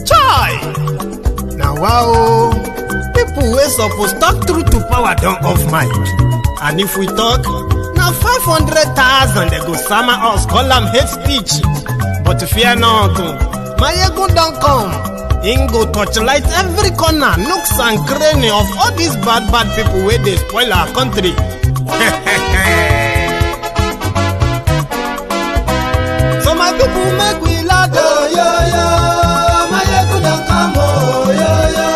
Chai! Now wow, people wey suppose talk truth to power don't off mic. And if we talk, now 500,000 they go summer us, call them hate speech. But fear not, Maiyegun don't come. Him go torchlight every corner, nooks and cranny of all these bad people where they spoil our country. So my people make we laugh, oh, yo, yo. Maiyegun don't come, oh, yo, yo.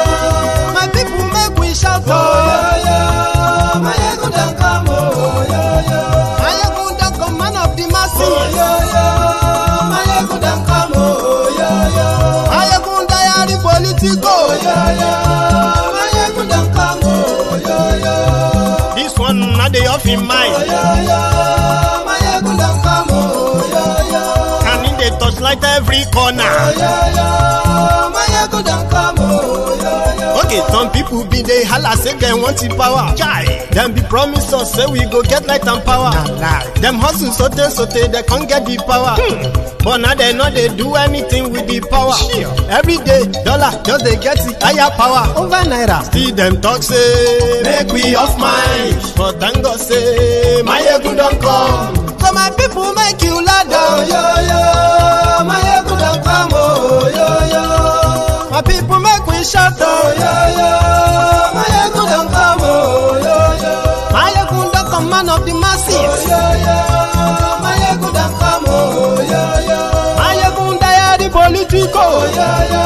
My people make we shout, oh, yo, yo. Maiyegun don't come, oh, yo, yo. Maiyegun don't come, man of the masses, oh, yo, yo. Maiyegun don't come, oh, yo, yo. Maiyegun diary Politico, oh, yo, yo. Maiyegun don't come, oh, yo, yo. This one not the off in mind, oh, yo, yo. Maiyegun don't come, oh, yo, yo. And in the touchlight every corner, oh, yo, yo. Maiyegun don't come, oh, yo, yo. Okay, some people be they holla say they want the power. Chai, them be promise us say we go get light and power. Nah. Them hustle sote they can't get the power. But now they know they do anything with the power. Sure. Every day, dollar just they get the higher power over naira. Still them talk say make we off mind. But thank God say Maiyegun don't come. So my people make you laugh, oh, yo, yo. Maiyegun don't come, oh, yo, yo. My people make we shout, oh, yo, yo. Maiyegun don't come, oh, yo, yo. Maiyegun don't come, man of the masses, oh, yo, yo. Maiyegun don't come, oh, yo, yo. Maiyegun diary Politico, oh, yo, yo.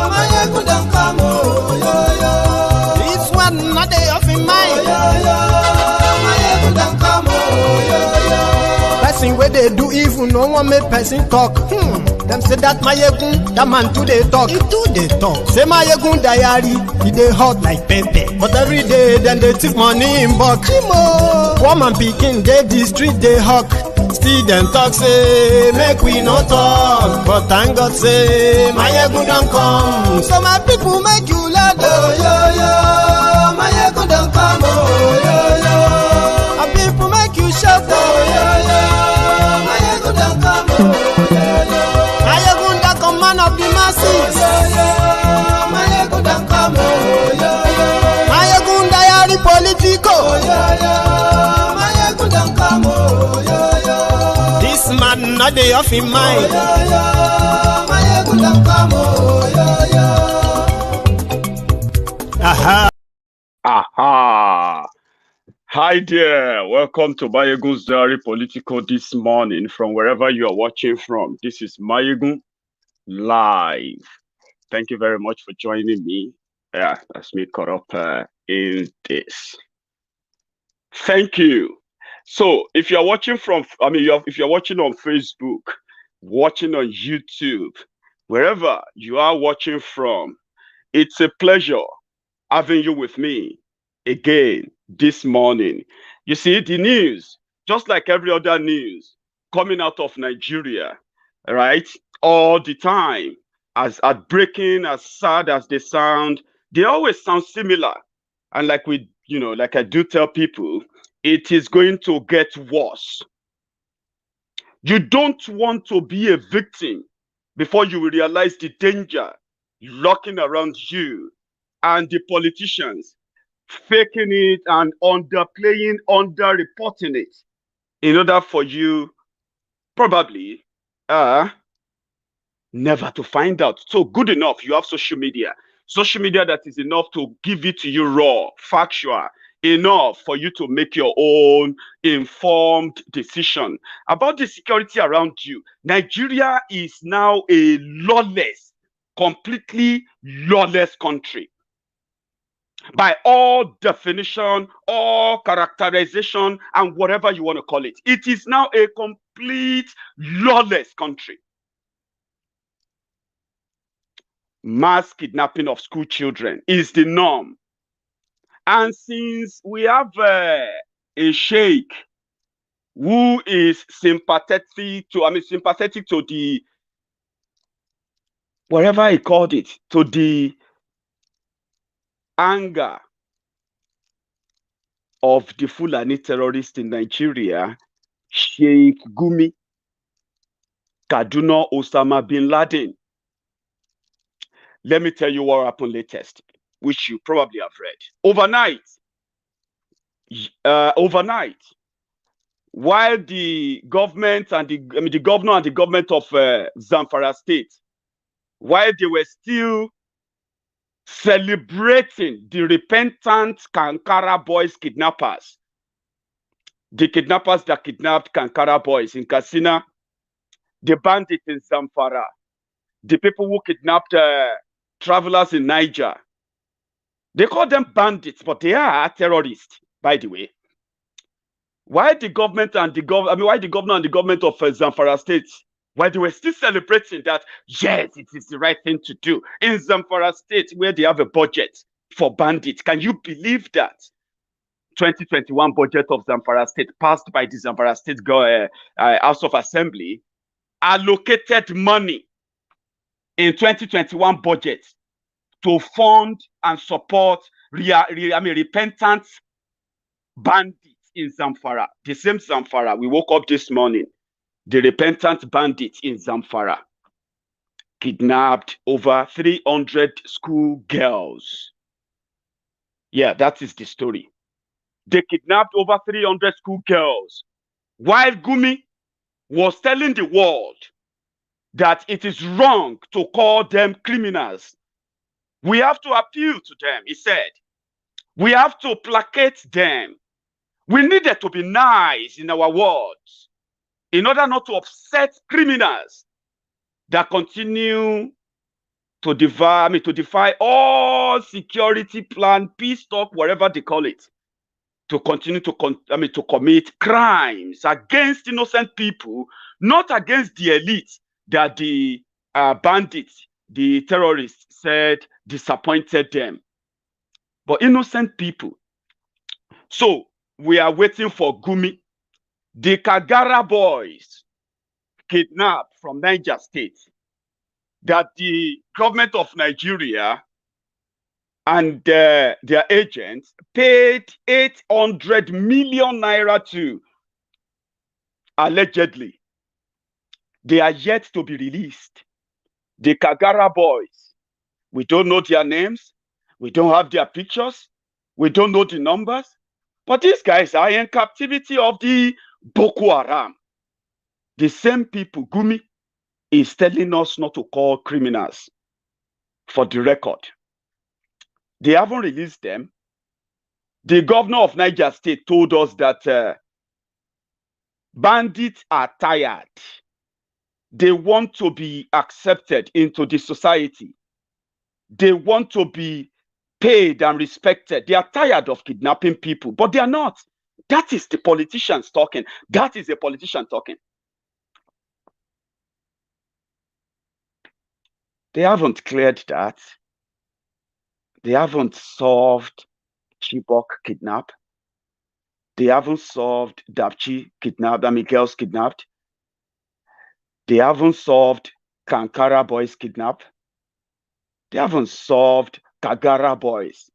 Maiyegun don't come, oh, yo, yo. This one not they off in mind, oh, yo, yo. Maiyegun don't come, oh, yo, yo. Person where they do evil, no one make person talk. Them say that Maiyegun, that man too they talk. He too they talk. Say Maiyegun diary, he they hot like pepper. But every day then they take money in bulk. Poor man picking, they the street they hawk. Still them talk say make we no talk. But thank God say Maiyegun don't come. So my people make you laugh, oh, yo, yo. Maiyegun don't come, oh, yo, yo. My people make you shout, oh, yo, yo. Maiyegun don't come, oh, yo, yo. Maiyegun don't come, man of the masses, oh, yo, yo. Maiyegun don't come, oh, yo, yo. Maiyegun diary Politico, oh, yo, yo. Maiyegun don't come, oh, yo, yo. This man not they off in mind, oh, yo, yo. Maiyegun don't come, oh, yo, yo. Aha. Aha! Hi there, welcome to Maiyegun General Politico this morning from wherever you are watching from. This is Maiyegun Live. Thank you very much for joining me. Yeah, that's me caught up in this. Thank you. So if you're watching from, if you're watching on Facebook, watching on YouTube, wherever you are watching from, it's a pleasure having you with me again this morning. You see, the news, just like every other news coming out of Nigeria, right, all the time, as heartbreaking, as sad as they sound, they always sound similar. And like we, like I do tell people, it is going to get worse. You don't want to be a victim before you realize the danger lurking around you, and the politicians faking it and underplaying, underreporting it in order for you probably never to find out. So good enough, you have social media that is enough to give it to you raw, factual, enough for you to make your own informed decision about the security around you. Nigeria is now a lawless, completely lawless country. By all definition, all characterization, and whatever you want to call it. It is now a complete lawless country. Mass kidnapping of school children is the norm. And since we have a sheikh who is sympathetic to the, whatever he called it, to the anger of the Fulani terrorists in Nigeria, Sheikh Gumi. Kaduna Osama bin Laden. Let me tell you what happened latest, which you probably have read. Overnight, while the government and the governor and the government of Zamfara state, while they were still celebrating the repentant Kankara boys kidnappers, the kidnappers that kidnapped Kankara boys in Katsina, the bandits in Zamfara, the people who kidnapped travelers in Niger. They call them bandits, but they are terrorists, by the way. Why the government and the why the governor and the government of Zamfara state, why they were still celebrating that, yes, it is the right thing to do in Zamfara state where they have a budget for bandits. Can you believe that? 2021 budget of Zamfara state passed by the Zamfara state House of Assembly allocated money in 2021 budget to fund and support repentant bandits in Zamfara. The same Zamfara, we woke up this morning, the repentant bandits in Zamfara kidnapped over 300 school girls. Yeah, that is the story. They kidnapped over 300 school girls, while Gumi was telling the world that it is wrong to call them criminals. We have to appeal to them, he said. We have to placate them. We needed to be nice in our words in order not to upset criminals that continue to defy all security plan, peace talk, whatever they call it, to continue to commit crimes against innocent people, not against the elite that the bandits, the terrorists said disappointed them, but innocent people. So we are waiting for Gumi. The Kagara boys kidnapped from Niger State, that the government of Nigeria and their agents paid 800 million naira to, allegedly. They are yet to be released. The Kagara boys, we don't know their names, we don't have their pictures, we don't know the numbers, but these guys are in captivity of the Boko Haram. The same people Gumi is telling us not to call criminals. For the record, they haven't released them. The governor of Niger State told us that bandits are tired. They want to be accepted into the society. They want to be paid and respected. They are tired of kidnapping people, but they are not. That is the politicians talking. That is a politician talking. They haven't cleared that. They haven't solved Chibok kidnap. They haven't solved Dapchi kidnap, girls kidnapped. They haven't solved Kankara boys kidnap. They haven't solved Kagara boys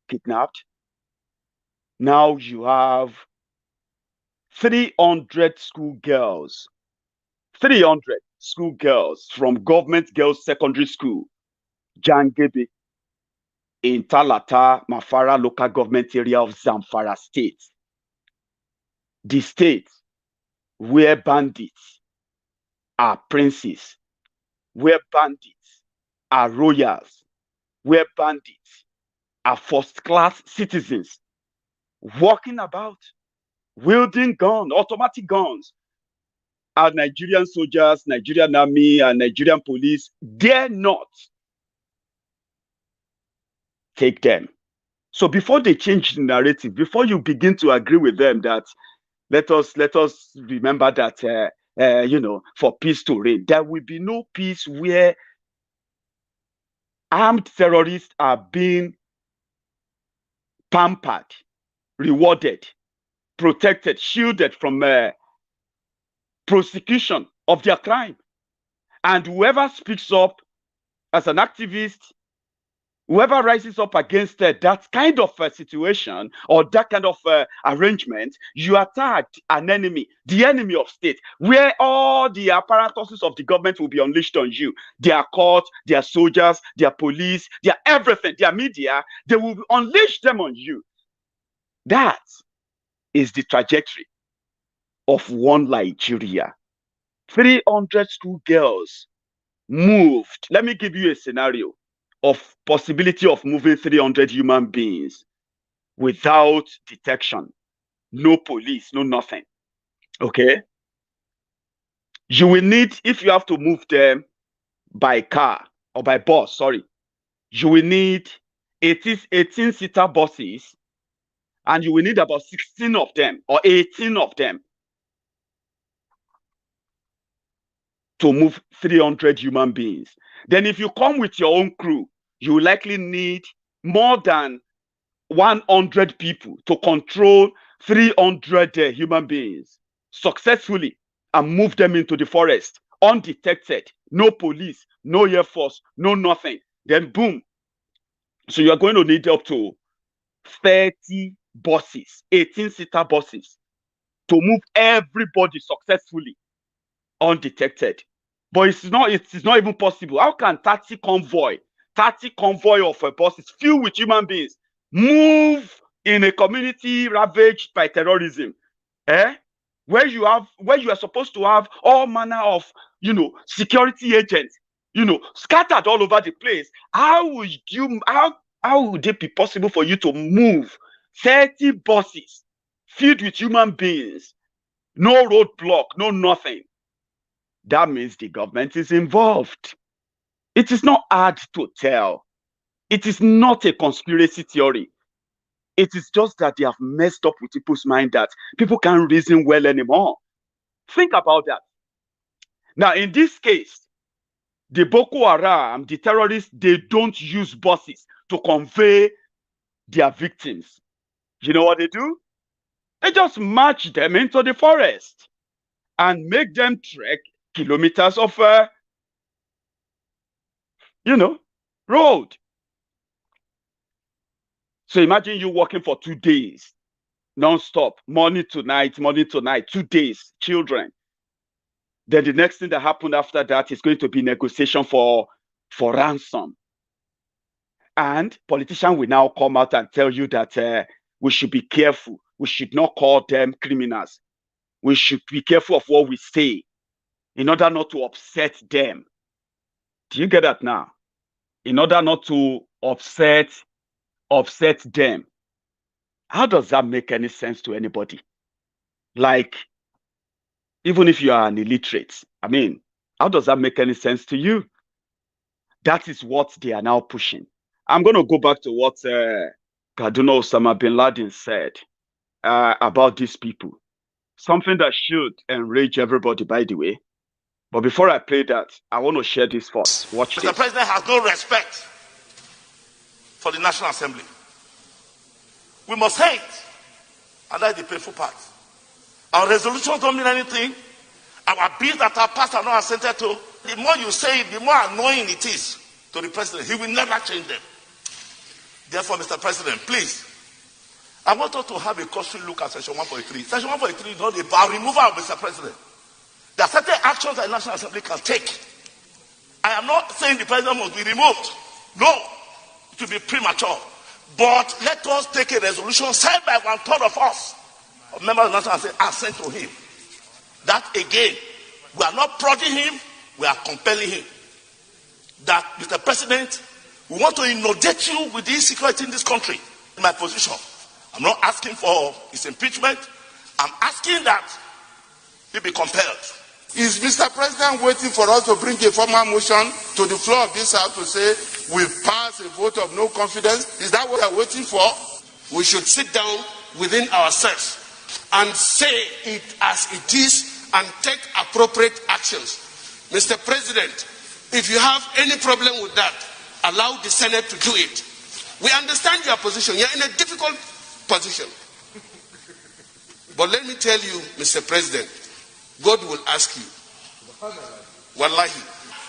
kidnapped. Now you have 300 schoolgirls. 300 schoolgirls from government girls secondary school, Jangebe, in Talata Mafara local government area of Zamfara state. The state where bandits are princes, where bandits are royals, where bandits are first-class citizens, walking about, wielding guns, automatic guns. Our Nigerian soldiers, Nigerian army, and Nigerian police dare not take them. So before they change the narrative, before you begin to agree with them that let us remember that for peace to reign, there will be no peace where armed terrorists are being pampered, rewarded, protected, shielded from prosecution of their crime. And whoever speaks up as an activist, Whoever rises up against that kind of situation or that kind of arrangement, you attack an enemy, the enemy of state, where all the apparatuses of the government will be unleashed on you. Their court, their soldiers, their police, their everything, their media, they will unleash them on you. That is the trajectory of one Nigeria. 300 school girls moved. Let me give you a scenario of possibility of moving 300 human beings without detection. No police, no nothing. Okay? You will need, if you have to move them by car or by bus, sorry, you will need 18-seater buses, and you will need about 16 of them or 18 of them to move 300 human beings. Then if you come with your own crew, you will likely need more than 100 people to control 300 human beings successfully and move them into the forest undetected. No police, no air force, no nothing. Then boom. So you are going to need up to 30 buses, 18-seater buses, to move everybody successfully undetected. But it is not even possible. How can 30 convoy of buses filled with human beings move in a community ravaged by terrorism, where you are supposed to have all manner of security agents scattered all over the place? How would it be possible for you to move 30 buses filled with human beings, no roadblock, no nothing? That means the government is involved. It is not hard to tell. It is not a conspiracy theory. It is just that they have messed up with people's mind that people can't reason well anymore. Think about that. Now, in this case, the Boko Haram, the terrorists, they don't use buses to convey their victims. You know what they do? They just march them into the forest and make them trek kilometers of road. So imagine you working for 2 days non-stop, morning to night, 2 days, children. Then the next thing that happened after that is going to be negotiation for ransom. And politicians will now come out and tell you that we should be careful. We should not call them criminals. We should be careful of what we say in order not to upset them. Do you get that now? In order not to upset them. How does that make any sense to anybody? Like, even if you are an illiterate, how does that make any sense to you? That is what they are now pushing. I'm going to go back to what Kaduna Osama bin Laden said about these people. Something that should enrage everybody, by the way. But before I play that, I want to share this first. Watch this. Mr. President has no respect for the National Assembly. We must hate, and that's the painful part. Our resolutions don't mean anything. Our bills that are passed are not assented to. The more you say it, the more annoying it is to the president. He will never change them. Therefore, Mr. President, please, I want us to have a cursory look at Section 143. Section 143 is not about removal of Mr. President. There are certain actions that the National Assembly can take. I am not saying the president must be removed. No, it will be premature. But let us take a resolution signed by 1/3 of us, of members of the National Assembly, and sent to him. That again, we are not prodding him, we are compelling him. That, Mr. President, we want to inundate you with the insecurity in this country. In my position, I'm not asking for his impeachment. I'm asking that he be compelled. Is Mr. President waiting for us to bring a formal motion to the floor of this House to say we've passed a vote of no confidence? Is that what we're waiting for? We should sit down within ourselves and say it as it is and take appropriate actions. Mr. President, if you have any problem with that, allow the Senate to do it. We understand your position. You're in a difficult position. But let me tell you, Mr. President, God will ask you. Wallahi.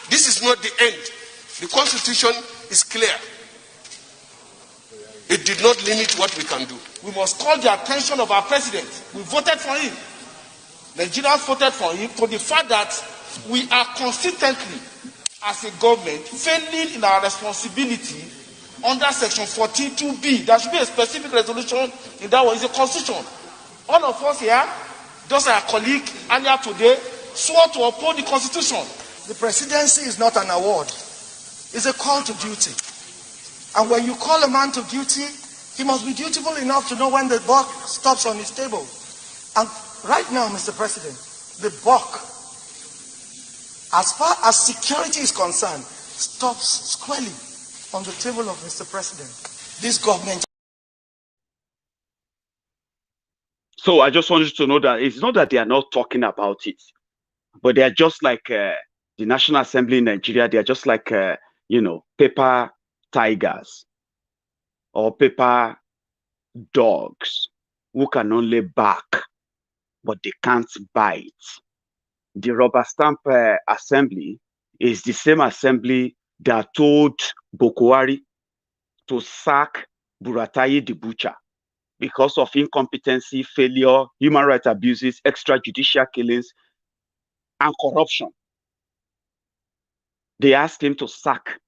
This is not the end. The Constitution is clear. It did not limit what we can do. We must call the attention of our president. We voted for him. Nigerians voted for him to the fact that we are consistently, as a government, failing in our responsibility under Section 42B. There should be a specific resolution in that one. It's a constitution. All of us here, just like our colleague earlier today, swore to uphold the constitution. The presidency is not an award. It's a call to duty. And when you call a man to duty, he must be dutiful enough to know when the buck stops on his table. And right now, Mr. President, the buck, as far as security is concerned, stops squarely on the table of Mr. President. This government. So I just want you to know that it's not that they are not talking about it, but they are just like the National Assembly in Nigeria. They are just like, paper tigers or paper dogs who can only bark, but they can't bite. The rubber stamp assembly is the same assembly that told Bokwari to sack Buratai the butcher because of incompetency, failure, human rights abuses, extrajudicial killings, and corruption. They asked him to sack.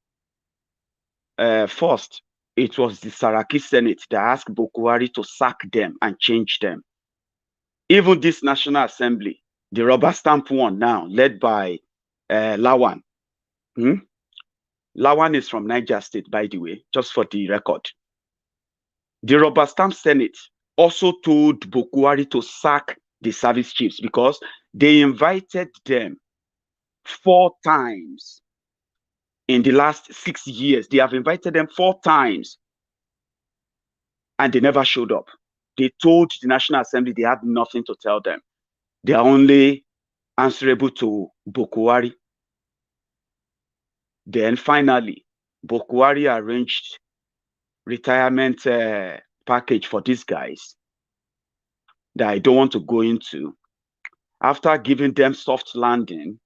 First, it was the Saraki Senate that asked Bokwari to sack them and change them. Even this National Assembly, the rubber stamp one now, led by Lawan. Lawan is from Niger State, by the way, just for the record. The rubber stamp Senate also told Bokwari to sack the service chiefs because they invited them 4 times. In the last 6 years, they have invited them 4 times and they never showed up. They told the National Assembly they had nothing to tell them. They are only answerable to Bokwari. Then finally, Bokwari arranged retirement package for these guys that I don't want to go into. After giving them soft landing,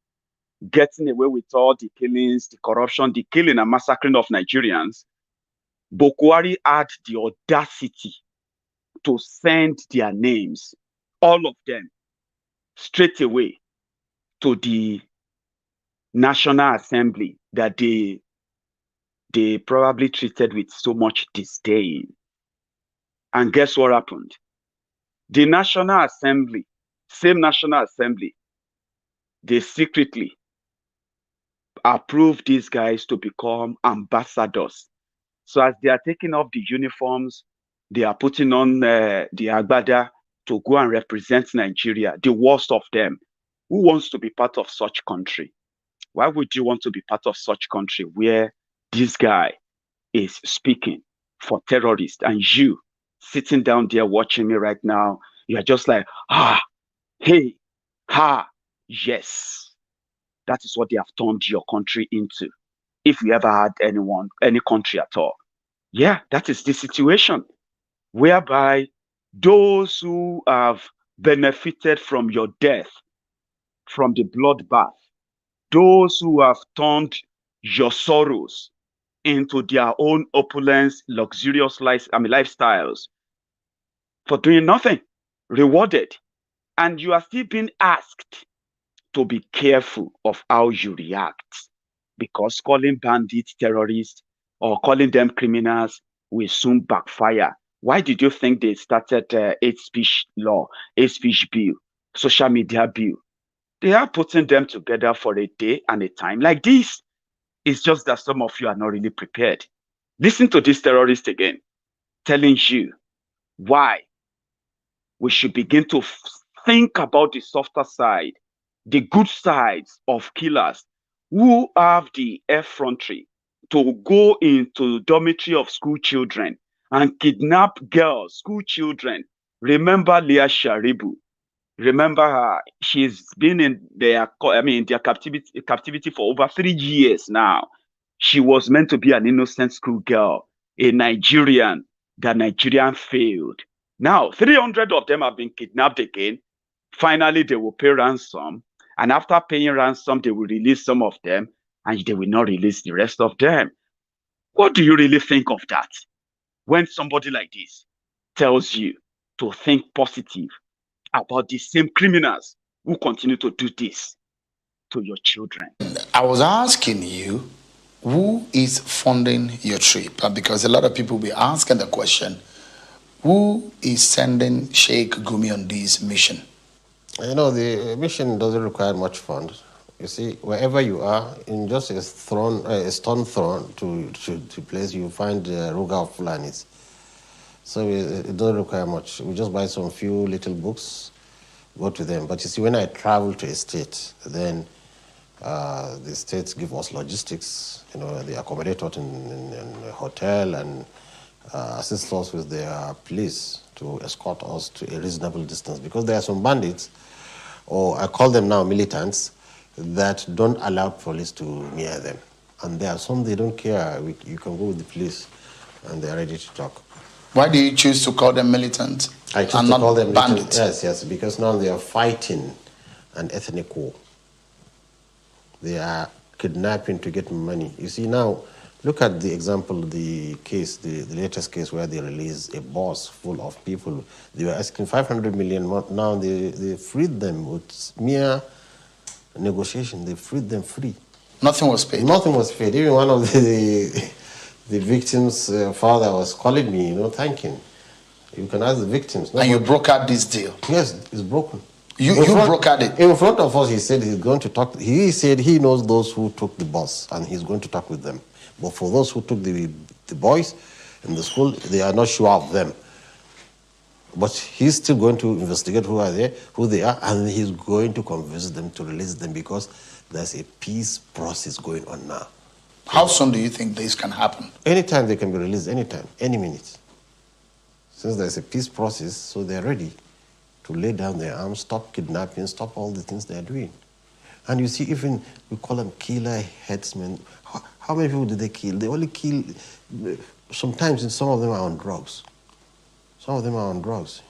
getting away with all the killings, the corruption, the killing and massacring of Nigerians, Bokwari had the audacity to send their names, all of them, straight away to the National Assembly that they probably treated with so much disdain. And guess what happened? The National Assembly, same National Assembly, they secretly approved these guys to become ambassadors. So as they are taking off the uniforms, they are putting on the agbada to go and represent Nigeria, the worst of them. Who wants to be part of such country? Why would you want to be part of such country where this guy is speaking for terrorists and you sitting down there watching me right now, you are just like, hey, yes. That is what they have turned your country into. If you ever had any country at all. Yeah, that is the situation whereby those who have benefited from your death, from the bloodbath, those who have turned your sorrows into their own opulence, luxurious lifestyles, for doing nothing, rewarded. And you are still being asked to be careful of how you react, because calling bandits terrorists or calling them criminals will soon backfire. Why did you think they started hate speech law, hate speech bill, social media bill? They are putting them together for a day and a time like this. It's just that some of you are not really prepared. Listen to this terrorist again, telling you why we should begin to think about the softer side, the good sides of killers who have the effrontery to go into dormitory of school children and kidnap girls, school children. Remember Leah Sharibu. Remember her. She's been in their captivity for over 3 years now. She was meant to be an innocent school girl, a Nigerian. The Nigerian failed. Now, 300 of them have been kidnapped again. Finally, they will pay ransom. And after paying ransom, they will release some of them, and they will not release the rest of them. What do you really think of that? when somebody like this tells you to think positive about the same criminals who continue to do this to your children? I was asking you, who is funding your trip? Because a lot of people will be asking the question, who is sending Sheikh Gumi on this mission? You know, the mission doesn't require much funds. You see, wherever you are, in just a stone thrown to place, you find the Ruga of Fulanis. So it doesn't require much. We just buy some few little books, go to them. But you see, when I travel to a state, then the states give us logistics. You know, they accommodate us in a hotel and assist us with their police to escort us to a reasonable distance. Because there are some bandits, or I call them now militants, that don't allow police to near them. And there are some, they don't care. You can go with the police and they're ready to talk. Why do you choose to call them militant I choose and to not call them bandits? Yes, because now they are fighting an ethnic war. They are kidnapping to get money. You see now, look at the example, the case, the latest case where they released a bus full of people. They were asking 500 million. Now they freed them with mere negotiation. They freed them free. Nothing was paid. Nothing was paid. Even one of the victims' father was calling me, thanking. You can ask the victims. And you brokered this deal? Yes, it's broken. You brokered it? In front of us, he said he's going to talk. He said he knows those who took the bus, and he's going to talk with them. But for those who took the boys in the school, they are not sure of them. But he's still going to investigate who they are, and he's going to convince them to release them because there's a peace process going on now. How soon do you think this can happen? Anytime they can be released, anytime, any minute. Since there's a peace process, so they're ready to lay down their arms, stop kidnapping, stop all the things they're doing. And you see, even we call them killer headsmen. How many people do they kill? They only kill, sometimes some of them are on drugs. Some of them are on drugs.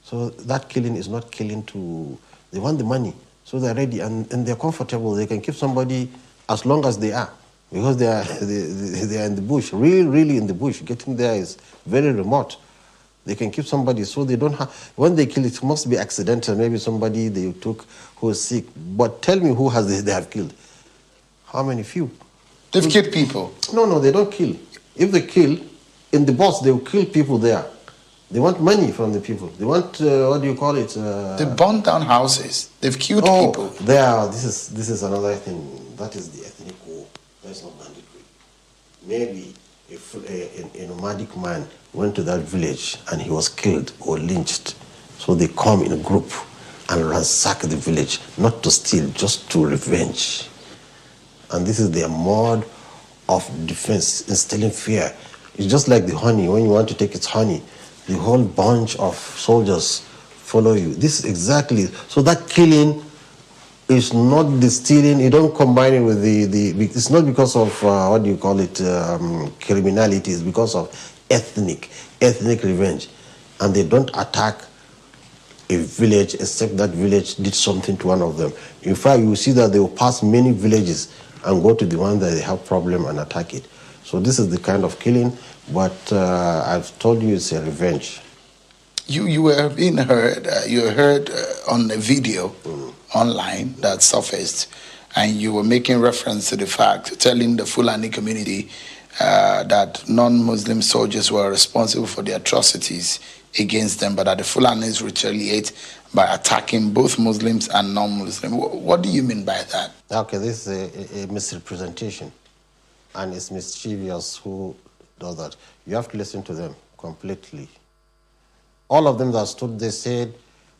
So that killing is not killing they want the money. So they're ready and they're comfortable. They can keep somebody as long as they are. Because they are in the bush, really in the bush. Getting there is very remote. They can keep somebody so they don't have, when they kill it must be accidental. Maybe somebody they took who is sick. But tell me who they have killed. How many? Few. They've killed people? No, they don't kill. If they kill, in the bus, they will kill people there. They want money from the people. They want, what do you call it? They burn down houses. They've killed people. This is another thing. That is the ethnic war. That's not banditry. Maybe if a nomadic man went to that village and he was killed or lynched, so they come in a group and ransack the village, not to steal, just to revenge. And this is their mode of defense, instilling fear. It's just like the honey. When you want to take its honey, the whole bunch of soldiers follow you. This is exactly, so that killing is not the stealing. You don't combine it with it's not because of, what do you call it, criminality. It's because of ethnic revenge. And they don't attack a village except that village did something to one of them. In fact, you see that they will pass many villages and go to the one that they have problem and attack it. So this is the kind of killing, but I've told you it's a revenge. You were being heard, you heard on a video online that surfaced, and you were making reference to the fact, telling the Fulani community that non-Muslim soldiers were responsible for the atrocities against them, but that the Fulanis retaliate by attacking both Muslims and non-Muslims. What do you mean by that? Okay, this is a misrepresentation, and it's mischievous who does that. You have to listen to them completely. All of them that stood, they said,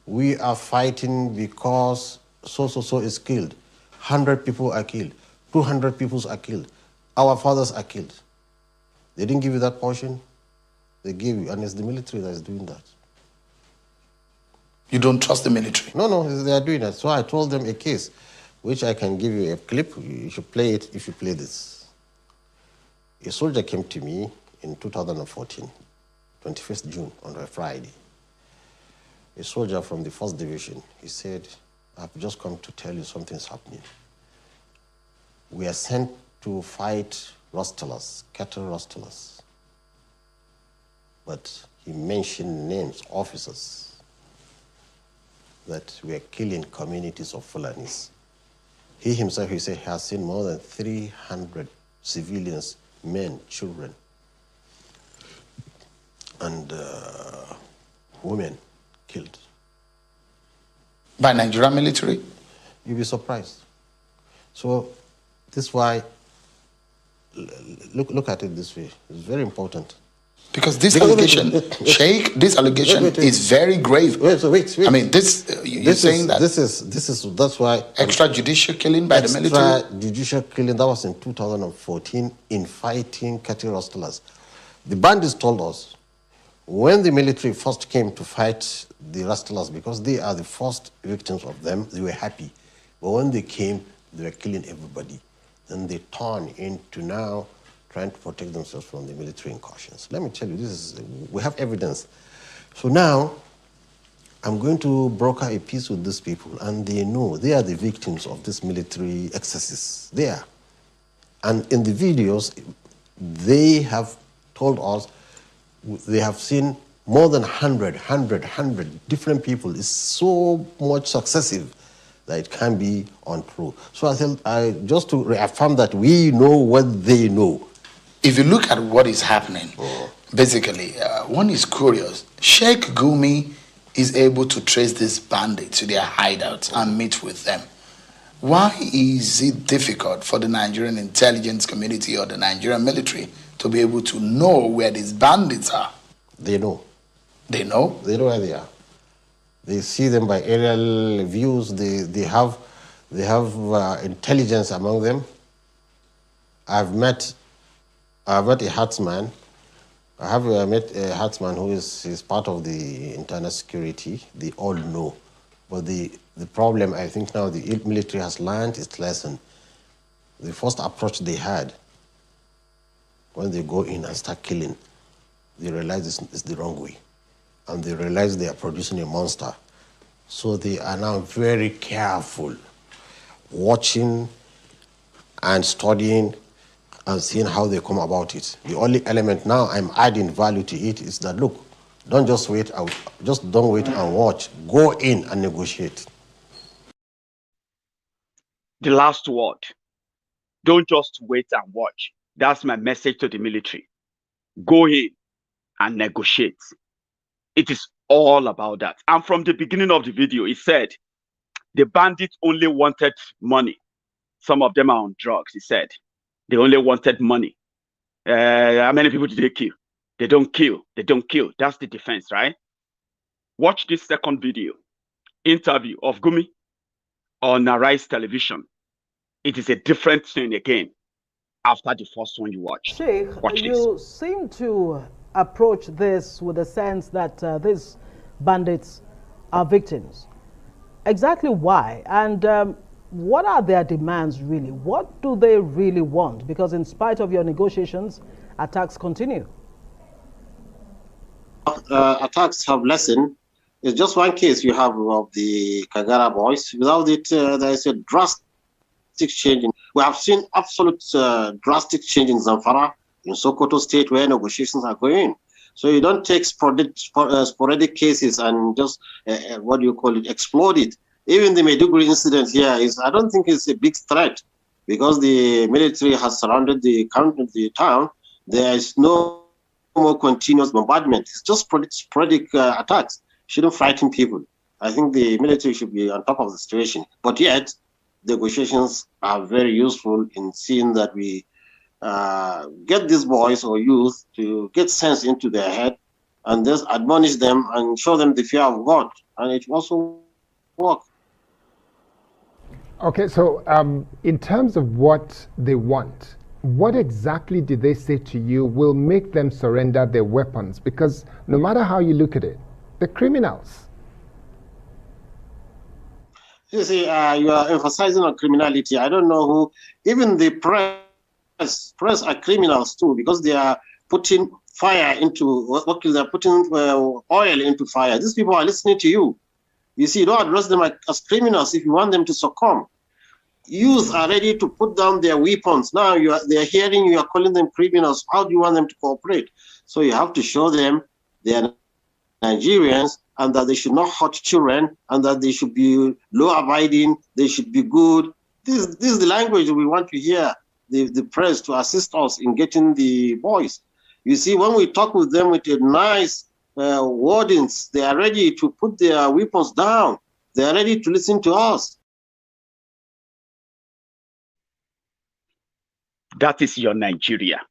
we are fighting because so is killed. 100 people are killed. 200 people are killed. Our fathers are killed. They didn't give you that portion. They gave you, and it's the military that is doing that. You don't trust the military? No, they are doing that. So I told them a case, which I can give you a clip. You should play it if you play this. A soldier came to me in 2014, 21st June, on a Friday. A soldier from the 1st Division. He said, I've just come to tell you something's happening. We are sent to fight rustlers, cattle rustlers. but he mentioned names, officers, that were killing communities of Fulanis. He himself, he said, has seen more than 300 civilians, men, children, and women killed. By Nigerian military? You'll be surprised. So this is why, look at it this way. It's very important. Because this allegation, Sheikh, this allegation is very grave. Wait. I mean, you're saying that that's why extrajudicial killing by the military. Extrajudicial killing, that was in 2014 in fighting cattle rustlers. The bandits told us when the military first came to fight the rustlers, because they are the first victims of them, they were happy. But when they came, they were killing everybody. Then they turned into now trying to protect themselves from the military incursions. Let me tell you, we have evidence. So now, I'm going to broker a peace with these people, and they know they are the victims of this military excesses. They are. And in the videos, they have told us they have seen more than 100 different people. It's so much successive that it can be untrue. So just to reaffirm that we know what they know. If you look at what is happening, basically, one is curious. Sheikh Gumi is able to trace these bandits to their hideouts and meet with them. Why is it difficult for the Nigerian intelligence community or the Nigerian military to be able to know where these bandits are? They know. They know? They know where they are. They see them by aerial views. They have intelligence among them. I've met a herdsman. I have met a herdsman who is part of the internal security. They all know. But the problem, I think now the military has learned its lesson. The first approach they had, when they go in and start killing, they realize it's the wrong way. And they realize they are producing a monster. So they are now very careful, watching and studying and seeing how they come about it. The only element now I'm adding value to it is that, look, don't just wait out, just don't wait and watch. Go in and negotiate. The last word. Don't just wait and watch. That's my message to the military. Go in and negotiate. It is all about that. And from the beginning of the video, it said the bandits only wanted money. Some of them are on drugs, he said. They only wanted money. How many people did they kill? They don't kill. They don't kill. That's the defense, right? Watch this second video. Interview of Gumi on Arise Television. It is a different thing again after the first one you watched. Sheikh, Watch you this. seem to approach this with the sense that these bandits are victims. Exactly why? And what are their demands really? What do they really want? Because in spite of your negotiations, attacks continue. Attacks have lessened. It's just one case you have of the Kagara boys. Without it, there is a drastic change. We have seen absolute drastic change in Zamfara, in Sokoto State, where negotiations are going. So you don't take sporadic cases and just, explode it. Even the Maiduguri incident here I don't think it's a big threat because the military has surrounded the town. There is no more continuous bombardment. It's just sporadic attacks. Shouldn't frighten people. I think the military should be on top of the situation. But yet, negotiations are very useful in seeing that we get these boys or youth to get sense into their head and just admonish them and show them the fear of God. And it also works. Okay, so in terms of what they want, what exactly did they say to you will make them surrender their weapons? Because no matter how you look at it, they're criminals. You see, you are emphasizing on criminality. I don't know who, even the press are criminals too, because they are putting fire into, they're putting oil into fire. These people are listening to you. You see, you don't address them as criminals if you want them to succumb. Youth are ready to put down their weapons. Now they are hearing you are calling them criminals. How do you want them to cooperate? So you have to show them They are Nigerians, and that they should not hurt children, and that they should be law-abiding, they should be good. This is the language we want to hear the press to assist us in getting the boys. You see, when we talk with them with a nice wordings, they are ready to put their weapons down. They are ready to listen to us. That is your Nigeria.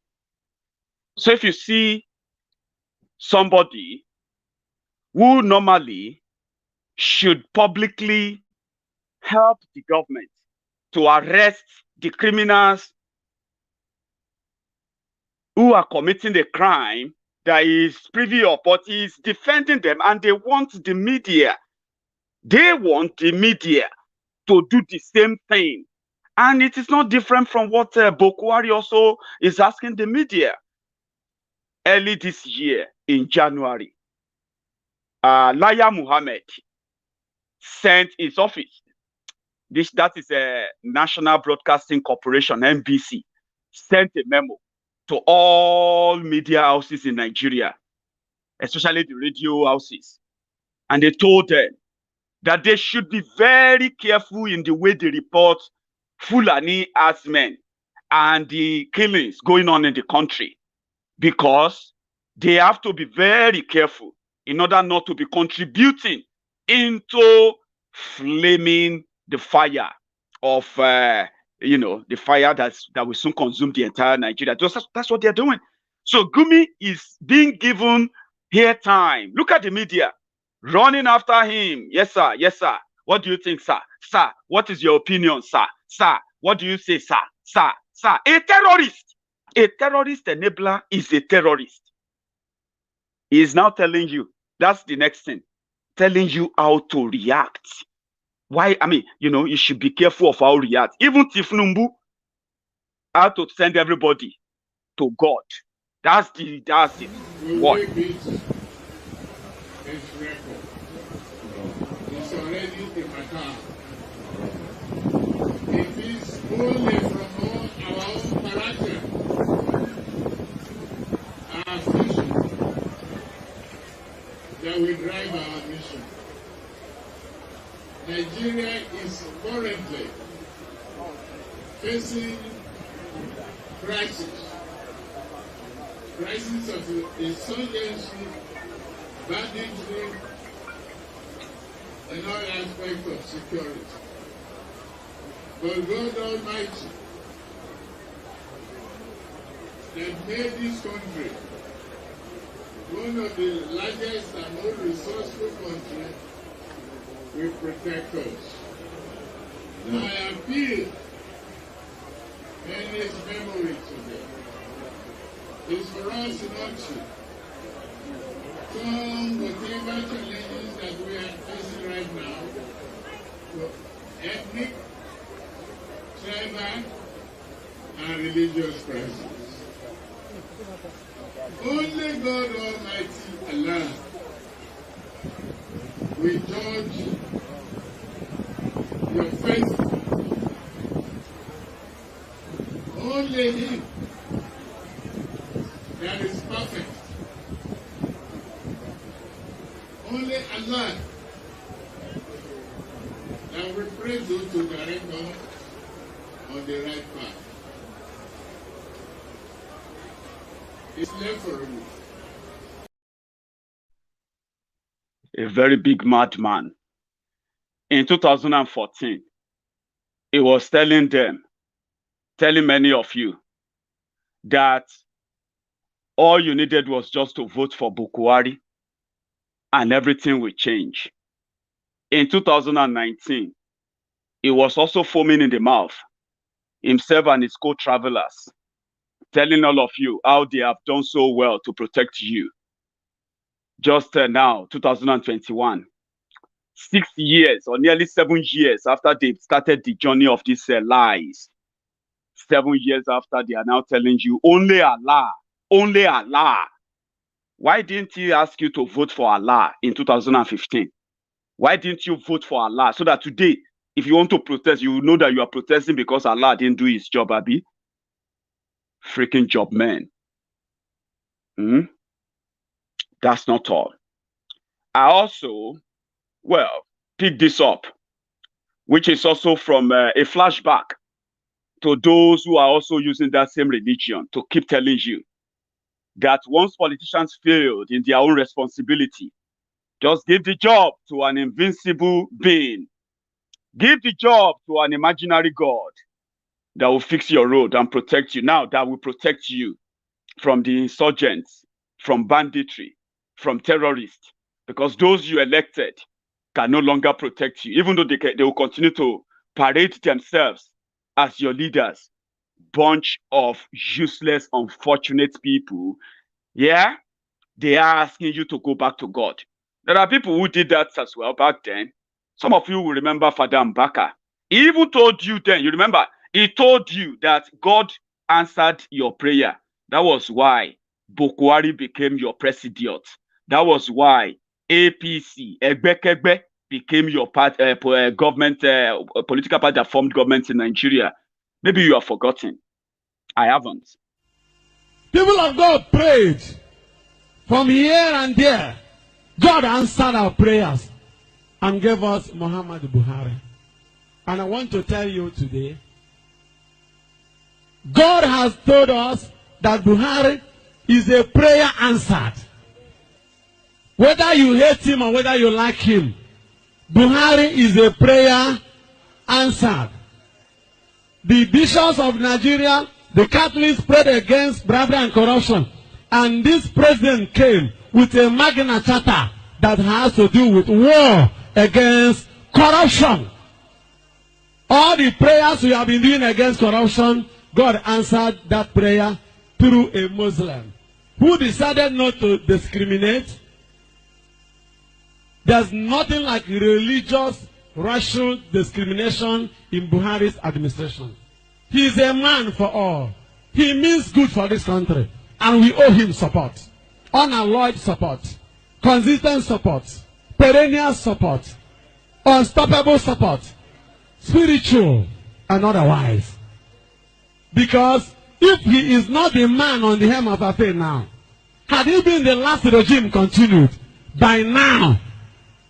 So if you see somebody who normally should publicly help the government to arrest the criminals who are committing the crime that is privy or party is defending them, and they want the media. They want the media to do the same thing. And it is not different from what Boko Haram also is asking the media. Early this year, in January, Laya Muhammad sent his office. That is a National Broadcasting Corporation, NBC, sent a memo to all media houses in Nigeria, especially the radio houses. And they told them that they should be very careful in the way they report Fulani herdsmen and the killings going on in the country, because they have to be very careful in order not to be contributing into flaming the fire of, the fire that will soon consume the entire Nigeria. That's what they're doing. So Gumi is being given airtime. Look at the media running after him. Yes, sir. Yes, sir. What do you think, sir? Sir, what is your opinion, sir? Sir, what do you say, sir? Sir, sir. A terrorist enabler is a terrorist. He is now telling you, that's the next thing, telling you how to react. Why? I mean, you should be careful of how you react. Even Tifnumbu had to send everybody to God. That's it. What? It's already in my car. It is only from our own character, our vision, that will drive our mission. Nigeria is currently facing crisis of insurgency, banditry, and all aspects of security. But God Almighty that made this country one of the largest and most resourceful countries will protect us. I appeal in his memory today is for us not to turn whatever challenges that we are facing right now to ethnic, tribal, and religious crisis. Only God Almighty Allah will judge your faith. Only Him that is perfect. Only Allah that will pray to direct us on the right path. It's left for you. A very big madman. In 2014, he was telling many of you that all you needed was just to vote for Boko Haram and everything will change. In 2019, he was also foaming in the mouth, himself and his co-travelers, telling all of you how they have done so well to protect you. Just now, 2021, 6 years or nearly 7 years after they started the journey of these lies, 7 years after, they are now telling you only Allah, only Allah. Why didn't he ask you to vote for Allah in 2015? Why didn't you vote for Allah? So that today, if you want to protest, you know that you are protesting because Allah didn't do his job, Abi. Freaking job, man. That's not all. I also, well, pick this up, which is also from a flashback to those who are also using that same religion to keep telling you that once politicians failed in their own responsibility, just give the job to an invincible being. Give the job to an imaginary God that will fix your road and protect you. Now, that will protect you from the insurgents, from banditry, from terrorists, because those you elected can no longer protect you, even though they will continue to parade themselves as your leaders. Bunch of useless, unfortunate people. Yeah, they are asking you to go back to God. There are people who did that as well back then. Some of you will remember Father Mbaka. He even told you then, you remember, he told you that God answered your prayer. That was why Bokwari became your president. That was why APC, Egbekegbe, became your government, political party that formed government in Nigeria. Maybe you have forgotten. I haven't. People of God prayed from here and there. God answered our prayers and gave us Muhammad Buhari. And I want to tell you today, God has told us that Buhari is a prayer answered. Whether you hate him or whether you like him, Buhari is a prayer answered. The bishops of Nigeria, the Catholics prayed against bribery and corruption. And this president came with a Magna Charta that has to do with war against corruption. All the prayers we have been doing against corruption, God answered that prayer through a Muslim who decided not to discriminate. There's nothing like religious racial discrimination in Buhari's administration. He is a man for all. He means good for this country. And we owe him support. Unalloyed support. Consistent support. Perennial support. Unstoppable support. Spiritual and otherwise. Because if he is not the man on the hem of our faith now, had he been the last regime continued, by now,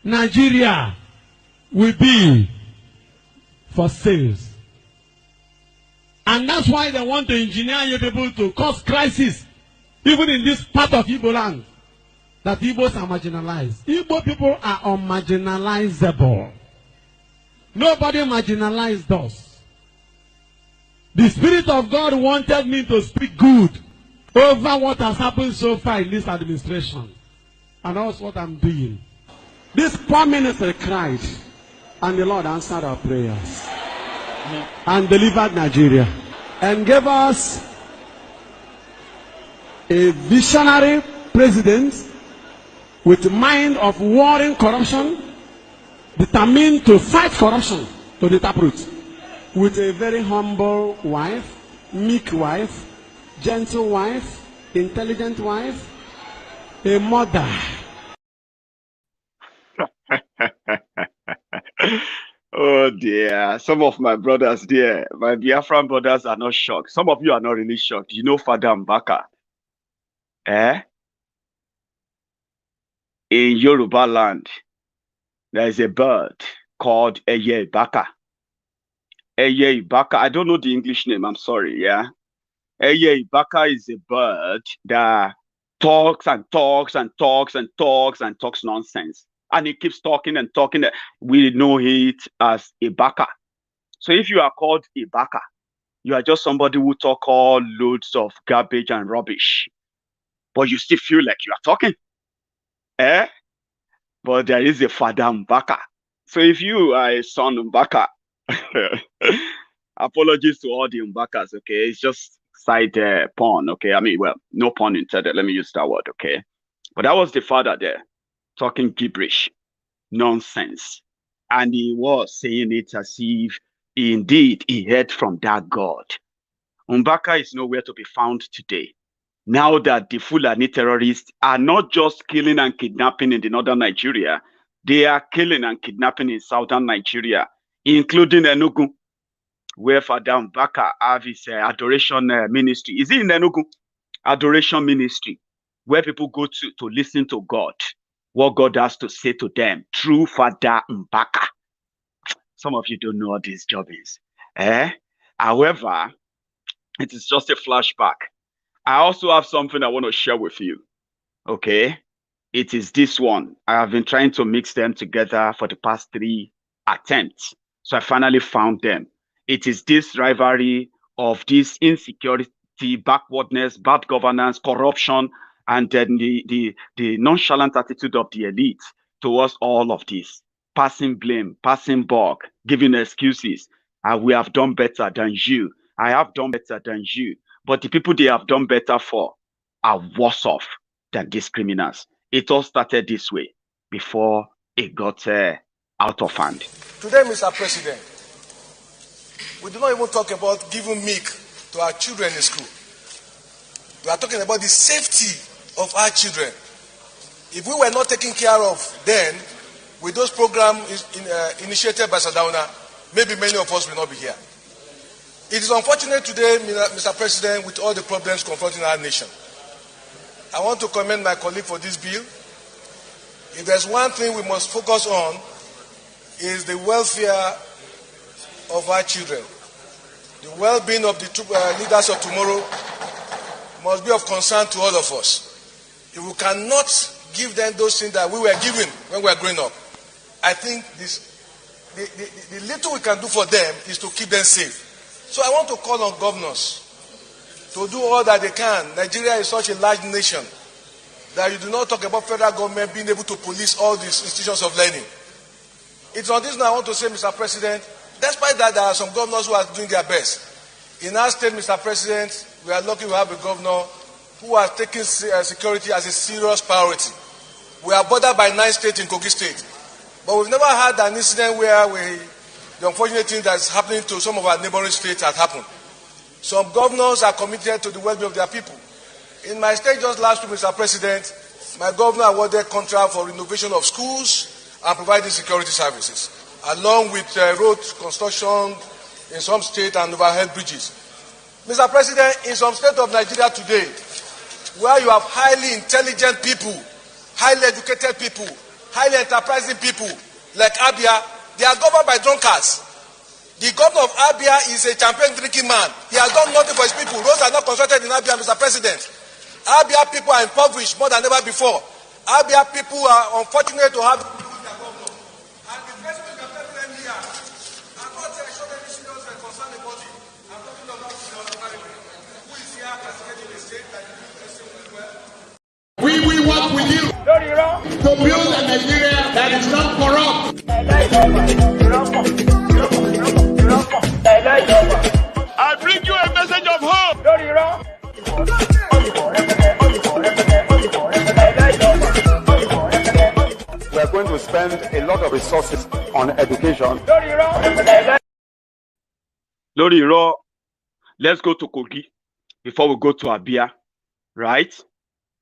Nigeria will be for sales. And that's why they want to engineer you people to cause crisis, even in this part of Igbo land, that Igbos are marginalized. Igbo people are unmarginalizable. Nobody marginalized us. The Spirit of God wanted me to speak good over what has happened so far in this administration. And that's what I'm doing. This Prime Minister cried, and the Lord answered our prayers and delivered Nigeria and gave us a visionary president with a mind of warring corruption, determined to fight corruption to the taproot, with a very humble wife, meek wife, gentle wife, intelligent wife, a mother. Oh dear, some of my brothers there, my Biafran brothers are not shocked. Some of you are not really shocked. You know Father Mbaka. In Yoruba land, there is a bird called Eye Ibaka. Eye Ibaka, I don't know the English name, I'm sorry, yeah? Eye Ibaka is a bird that talks and talks and talks and talks and talks nonsense. And he keeps talking and talking. We know it as Ibaka. So if you are called Ibaka, you are just somebody who talk all loads of garbage and rubbish. But you still feel like you are talking. But there is a Father Mbaka. So if you are a son Mbaka, apologies to all the Mbakas, okay? It's just side pun, okay? I mean, well, no pun intended. Let me use that word, okay? But that was the father there, talking gibberish, nonsense. And he was saying it as if indeed he heard from that God. Mbaka is nowhere to be found today. Now that the Fulani terrorists are not just killing and kidnapping in the northern Nigeria, they are killing and kidnapping in southern Nigeria, including Enugu, where Father Mbaka have his adoration ministry. Is it in Enugu? Adoration ministry. where people go to listen to God, what God has to say to them through Father Mbaka. Some of you don't know what this job is. However, it is just a flashback. I also have something I want to share with you. Okay? It is this one. I have been trying to mix them together for the past 3 attempts. So I finally found them. It is this rivalry of this insecurity, backwardness, bad governance, corruption, and then the nonchalant attitude of the elite towards all of this. Passing blame, passing buck, giving excuses. We have done better than you. I have done better than you. But the people they have done better for are worse off than these criminals. It all started this way before it got out of hand. Today, Mr. President, we do not even talk about giving milk to our children in school. We are talking about the safety of our children. If we were not taking care of them with those programs initiated by Sardauna, maybe many of us will not be here. It is unfortunate today, Mr. President, with all the problems confronting our nation. I want to commend my colleague for this bill. If there's one thing we must focus on, is the welfare of our children. The well-being of the leaders of tomorrow must be of concern to all of us. If we cannot give them those things that we were given when we were growing up, I think the little we can do for them is to keep them safe. So I want to call on governors to do all that they can. Nigeria is such a large nation that you do not talk about federal government being able to police all these institutions of learning. It's on this now I want to say, Mr. President, despite that there are some governors who are doing their best. In our state, Mr. President, we are lucky to have a governor who has taken security as a serious priority. We are bordered by 9 states in Kogi State. But we've never had an incident where the unfortunate thing that's happening to some of our neighboring states has happened. Some governors are committed to the well-being of their people. In my state just last week, Mr. President, my governor awarded contract for renovation of schools and providing security services, along with road construction in some states and overhead bridges. Mr. President, in some states of Nigeria today, where you have highly intelligent people, highly educated people, highly enterprising people like Abia, they are governed by drunkards. The governor of Abia is a champion drinking man. He has done nothing for his people. Roads are not constructed in Abia, Mr. President. Abia people are impoverished more than ever before. Abia people are unfortunate to have their governor. And the president of them here, I'm not sure that this is a concern about it. I'm talking about who is here castigating the state that you do well. We will work with you to build a Nigeria that is not corrupt. I bring you a message of hope. We are going to spend a lot of resources on education. Lori, let's go to Kogi before we go to Abia, right?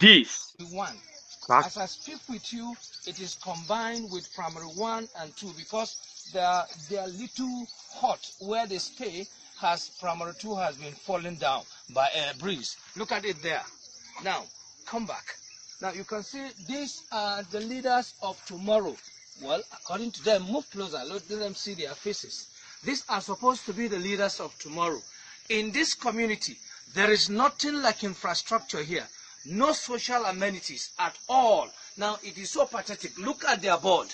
This. One. As I speak with you, it is combined with primary 1 and 2 because they are little hot where they stay. Primary 2 has been falling down by a breeze. Look at it there. Now, come back. Now you can see these are the leaders of tomorrow. Well, according to them, move closer. Let them see their faces. These are supposed to be the leaders of tomorrow. In this community, there is nothing like infrastructure here. No social amenities at all. Now, it is so pathetic. Look at their board.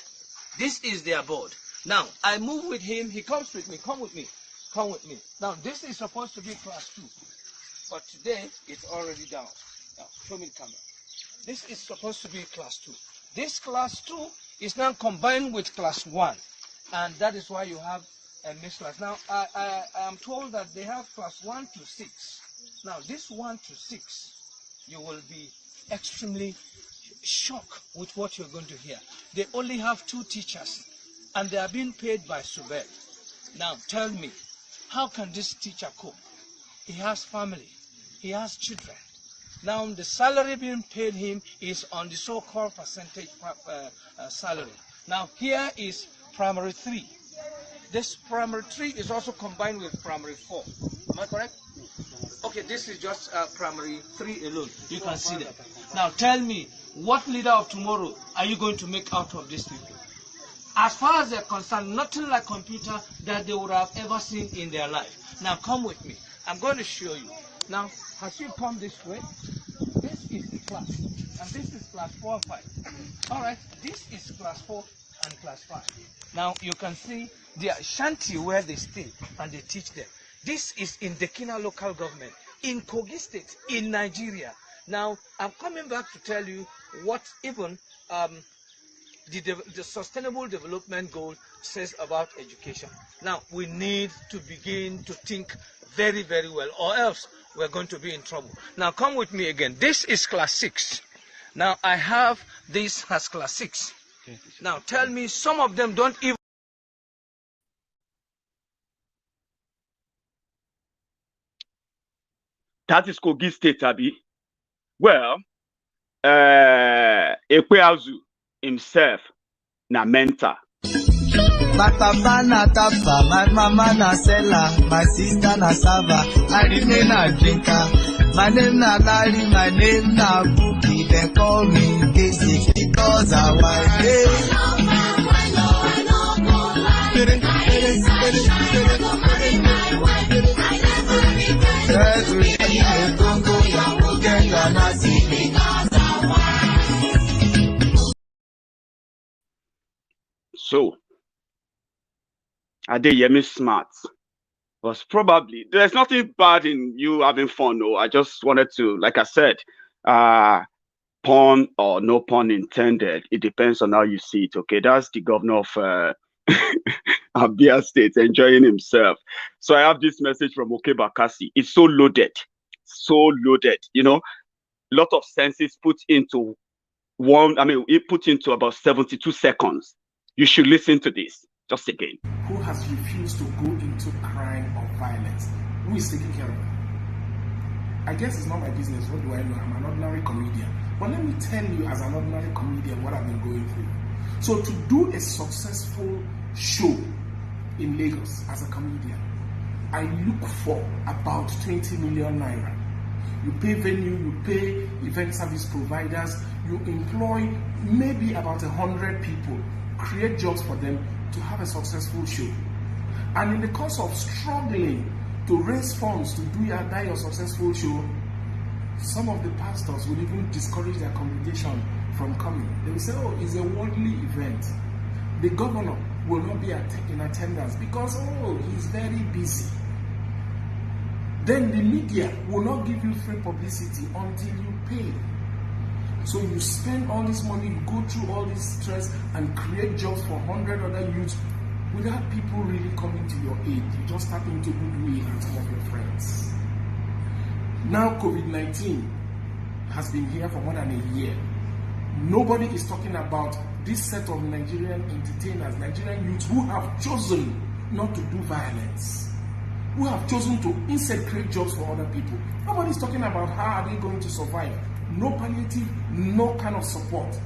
This is their board. Now, I move with him. He comes with me. Come with me. Come with me. Now, this is supposed to be class 2. But today, it's already down. Now, show me the camera. This is supposed to be class 2. This class 2 is now combined with class 1. And that is why you have a mixed class. Now, I am told that they have class 1 to 6. Now, this 1 to 6, you will be extremely shocked with what you're going to hear. They only have 2 teachers, and they are being paid by Subel. Now, tell me, how can this teacher cope? He has family. He has children. Now, the salary being paid him is on the so-called percentage salary. Now, here is primary 3. This primary 3 is also combined with primary 4. Am I correct? Okay, this is just primary 3 alone. You can see them. Now tell me, what leader of tomorrow are you going to make out of these people? As far as they're concerned, nothing like computer that they would have ever seen in their life. Now come with me. I'm going to show you. Now, as you come this way, this is the class. And this is class 4 and 5. Alright, this is class 4 and class 5. Now you can see the shanty where they stay and they teach them. This is in Dekina local government, in Kogi State, in Nigeria. Now, I'm coming back to tell you what even the Sustainable Development Goal says about education. Now, we need to begin to think very, very well, or else we're going to be in trouble. Now, come with me again. This is class 6. Now, I have this as class 6. Now, tell me, some of them don't even... That is Kogi State, Abi. Well, Ekweazu himself, na mentor. My papa na tapa, my mama na seller, my sister na sava, I remain a drinker. My name na Larry, my name na Bookie, they call me Casey because I white. So, Adeyemi smart was probably, there's nothing bad in you having fun. No, I just wanted to, like I said, pun or no pun intended. It depends on how you see it. Okay, that's the governor of Abia State enjoying himself. So I have this message from Oke Bakassi. It's so loaded, so loaded. You know, a lot of senses put into one. I mean, it put into about 72 seconds. You should listen to this just again. Who has refused to go into crime or violence? Who is taking care of it? I guess it's not my business. What do I know? I'm an ordinary comedian. But let me tell you, as an ordinary comedian, what I've been going through. So to do a successful show in Lagos as a comedian, I look for about 20 million naira. You pay venue, you pay event service providers, you employ maybe about 100 people, create jobs for them to have a successful show. And in the course of struggling to raise funds to do your successful show, some of the pastors will even discourage their congregation from coming. They will say, oh, it's a worldly event. The governor will not be in attendance because, oh, he's very busy. Then the media will not give you free publicity until you pay. So you spend all this money, you go through all this stress and create jobs for 100 other youths without people really coming to your aid. You just tap into goodwill and some of your friends. Now COVID-19 has been here for more than a year. Nobody is talking about this set of Nigerian entertainers, Nigerian youths who have chosen not to do violence, who have chosen to instead create jobs for other people. Nobody is talking about how are they going to survive. No palliative, no kind of support.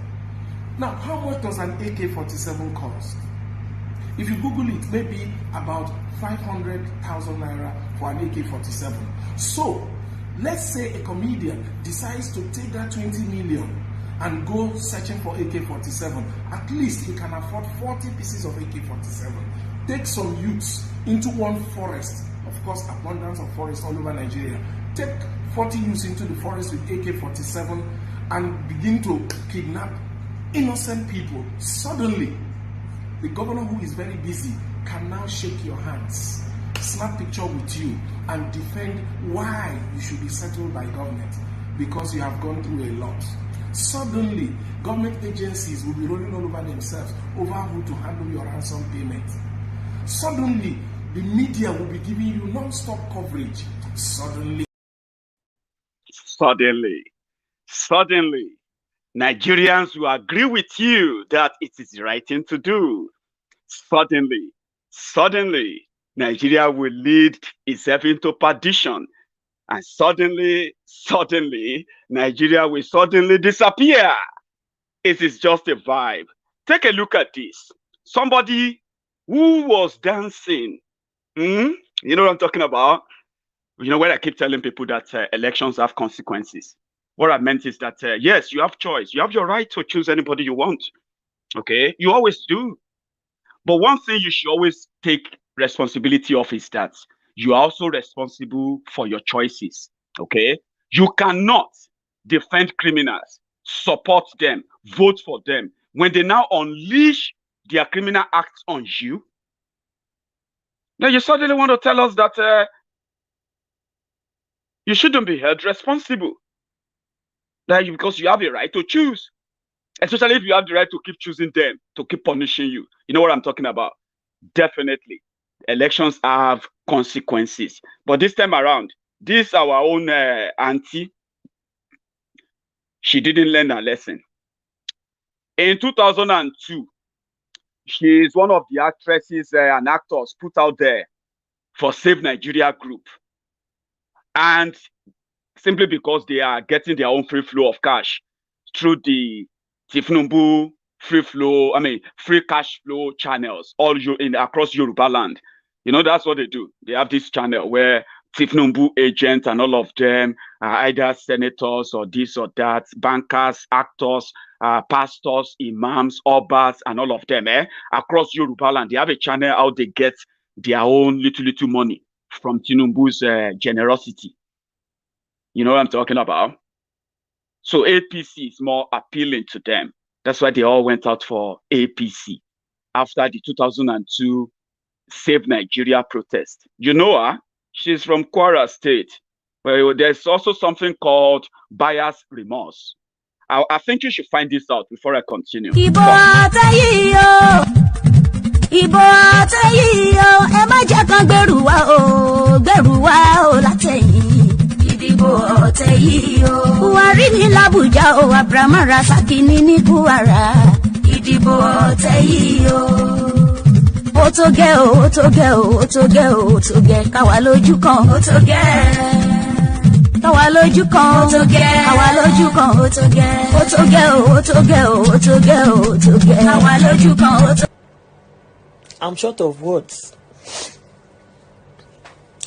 Now, how much does an AK-47 cost? If you Google it, maybe about 500,000 naira for an AK-47. So, let's say a comedian decides to take that 20 million and go searching for AK-47. At least he can afford 40 pieces of AK-47. Take some youths into one forest. Of course, abundance of forests all over Nigeria. Take 40 youths into the forest with AK-47 and begin to kidnap innocent people. Suddenly, the governor, who is very busy, can now shake your hands, snap picture with you, and defend why you should be settled by government because you have gone through a lot. Suddenly, government agencies will be rolling all over themselves over who to handle your ransom payment. Suddenly, the media will be giving you non-stop coverage. Suddenly, Nigerians will agree with you that it is the right thing to do. Suddenly, Nigeria will lead itself into perdition. And suddenly, Nigeria will suddenly disappear. It is just a vibe. Take a look at this. Somebody who was dancing, you know what I'm talking about? You know, when I keep telling people that elections have consequences, what I meant is that, yes, you have choice. You have your right to choose anybody you want. Okay? You always do. But one thing you should always take responsibility of is that you are also responsible for your choices. Okay? You cannot defend criminals, support them, vote for them. When they now unleash their criminal acts on you, now you suddenly want to tell us that you shouldn't be held responsible. Because you have a right to choose. Especially if you have the right to keep choosing them, to keep punishing you. You know what I'm talking about? Definitely. Elections have consequences. But this time around, this our own auntie, she didn't learn her lesson. In 2002, she is one of the actresses and actors put out there for Save Nigeria group. And simply because they are getting their own free flow of cash through the Tifnumbu free cash flow channels across Yoruba land. You know, that's what they do. They have this channel where Tifnumbu agents and all of them are either senators or this or that, bankers, actors, pastors, imams, obas, and all of them across Yoruba land. They have a channel how they get their own little money from Tinubu's generosity. You know what I'm talking about? So APC is more appealing to them. That's why they all went out for APC after the 2002 Save Nigeria protest. You know her? She's from Kwara State. Well, there's also something called bias remorse. I think you should find this out before I continue. Ìdìbò ọ̀tẹ̀ yìí o. Buhari ní l'Abuja o, Abramara Sakini ní Kwara. Ìdìbò ọ̀tẹ̀ yìí o. Ó tó gẹ́ o, ó tó gẹ́ o, ó tó gẹ́ o, ó tó gẹ́ káwa lójú kan. Ó tó gẹ́. Káwa lójú kan. Ó tó gẹ́. Káwa lójú kan. Ó tó gẹ́. Ó tó gẹ́ o, ó tó gẹ́ o, ó tó gẹ́ o, ó tó gẹ́ káwa lójú kan. Ó tó. I'm short of words.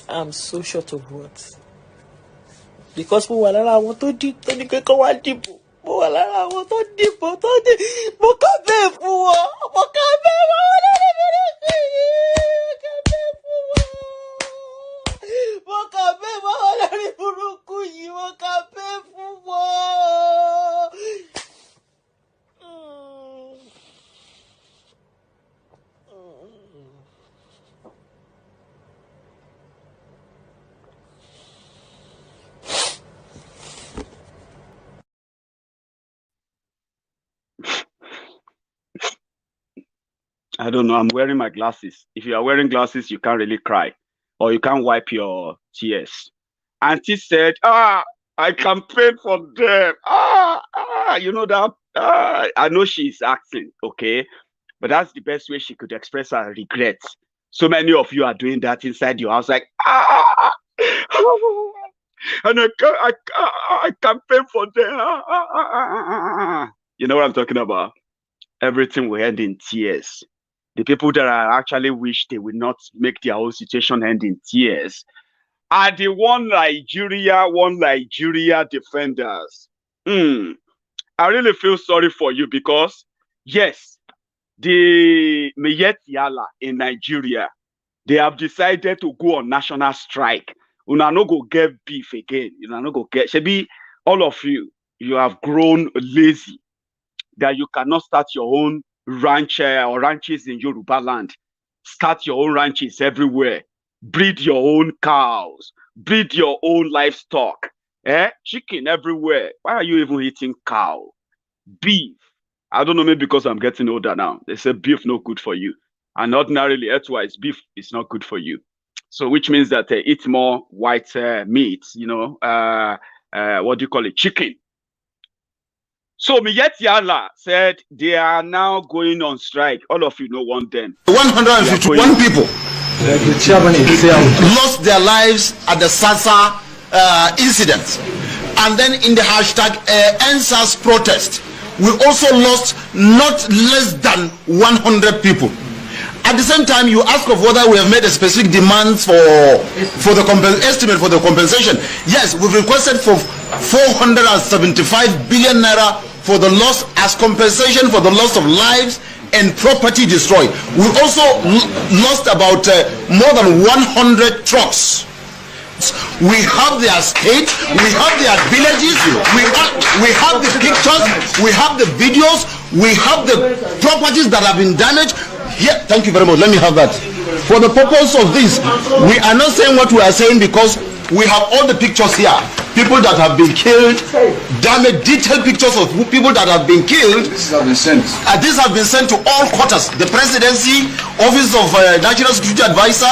I'm so short of words. Because mo wà lára àwọn tó ní pé kó wá dìbò. Mo wà lára àwọn tó dìbò mo kà bẹ́ẹ̀ fún wọn. Mo kà bẹ́ẹ̀ fún wọn lórí burúkú yìí. Mo kà bẹ́ẹ̀ fún wọn. Mo kà bẹ́ẹ̀ fún wọn lórí burúkú yìí. Mo kà bẹ́ẹ̀ fún wọn. I don't know. I'm wearing my glasses. If you are wearing glasses, you can't really cry or you can't wipe your tears. Auntie said, I campaigned for them. You know that? I know she's acting, okay? But that's the best way she could express her regrets. So many of you are doing that inside your house, like, and I campaigned for them. You know what I'm talking about? Everything will end in tears. The people that I actually wish they would not make their own situation end in tears are the one Nigeria defenders. I really feel sorry for you because, yes, the Maiyegun in Nigeria, they have decided to go on national strike. Una no go get beef again. Una no go get. Shebi, all of you, you have grown lazy that you cannot start your own ranch or ranches in Yoruba land. Start your own ranches everywhere. Breed your own cows. Breed your own livestock. Chicken everywhere. Why are you even eating cow? Beef. I don't know, maybe because I'm getting older now. They say beef no good for you. And ordinarily, otherwise, beef is not good for you. So which means that eat more white meat, you know, what do you call it? Chicken. So Maiyegun said they are now going on strike. All of you know one them. 151 people lost their lives at the Sasa incident. And then in the hashtag EndSARS protest, we also lost not less than 100 people. At the same time, you ask of whether we have made a specific demands for the estimate for the compensation. Yes, we've requested for 475 billion naira for the loss as compensation for the loss of lives and property destroyed. We also lost about more than 100 trucks. We have their state, we have their villages, we have the pictures, we have the videos, we have the properties that have been damaged. Here, thank you very much. Let me have that. For the purpose of this, we are not saying what we are saying because we have all the pictures here. People that have been killed, damaged, detailed pictures of people that have been killed. These have been sent. These have been sent to all quarters. The presidency, Office of National Security Advisor,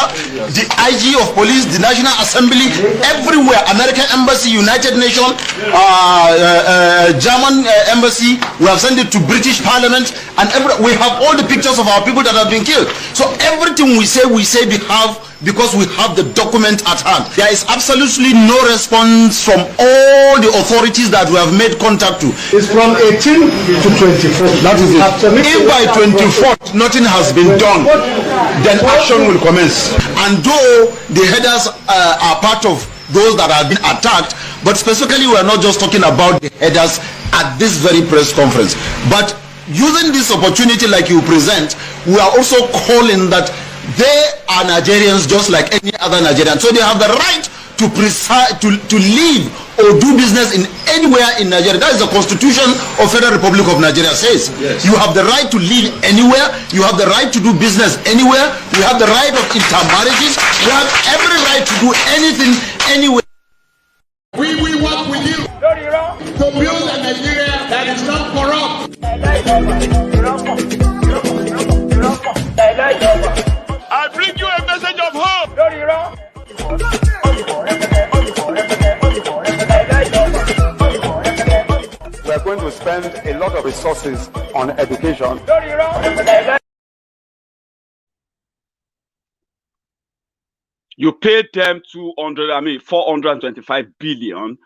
the IG of Police, the National Assembly, everywhere. American Embassy, United Nations, German Embassy. We have sent it to British Parliament, and we have all the pictures of our people that have been killed. So everything we say we have because we have the document at hand. There is absolutely no response from all the authorities that we have made contact to. It's from 18 to 24. That is it. If by 24th nothing has been done, then action will commence. And though the headers are part of those that have been attacked, but specifically we are not just talking about the headers at this very press conference, but using this opportunity like you present, we are also calling that they are Nigerians just like any other Nigerian. So they have the right to live or do business in anywhere in Nigeria. That is the Constitution of Federal Republic of Nigeria says. Yes. You have the right to live anywhere. You have the right to do business anywhere. We have the right of intermarriages. We have every right to do anything anywhere. We will work with you to build a Nigeria that is not corrupt. I bring you a message of hope. We are going to spend a lot of resources on education. You paid them 425 billion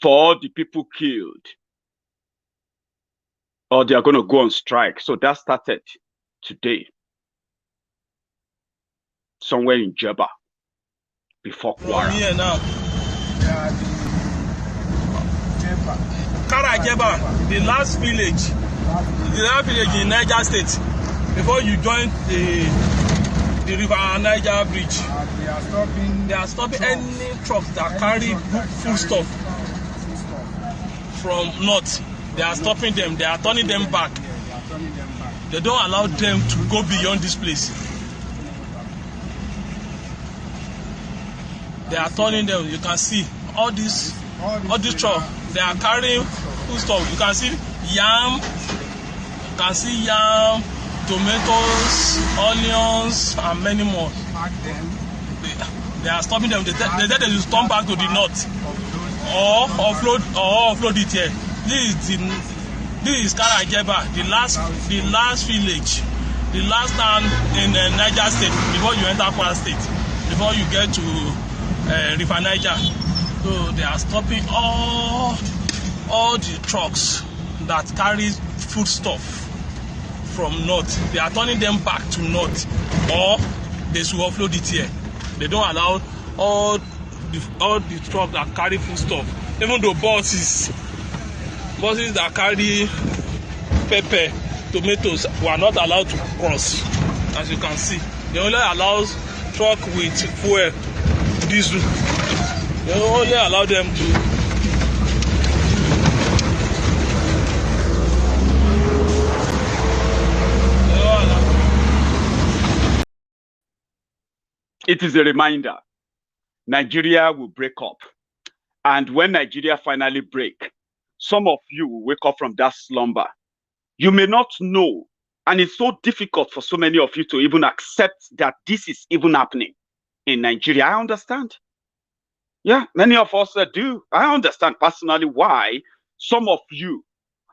for all the people killed. Or they are going to go on strike. So that started today. Somewhere in Jeba. Before Kwara. Here now. Jeba, the last village in Niger State, before you join the river Niger bridge. They are stopping any trucks that carry food stuff from north. They are stopping them. They are turning them back. They don't allow them to go beyond this place. They are turning them. You can see all these trucks. They are carrying food stuff. You can see yam. You can see yam, tomatoes, onions, and many more. They are stopping them. They said they will turn back to the north or offload it here. This is Jangebe, the last village, the last town in Niger State before you enter Kwara State, before you get to River Niger. So they are stopping all the trucks that carry food stuff from north. They are turning them back to north, or they should offload it here. They don't allow all the trucks that carry food stuff, even though buses that carry pepper, tomatoes were not allowed to cross. As you can see, they only allow truck with fuel, diesel. They only allow them to. It is a reminder. Nigeria will break up. And when Nigeria finally break, some of you will wake up from that slumber. You may not know. And it's so difficult for so many of you to even accept that this is even happening in Nigeria. I understand. Yeah, many of us do. I understand personally why some of you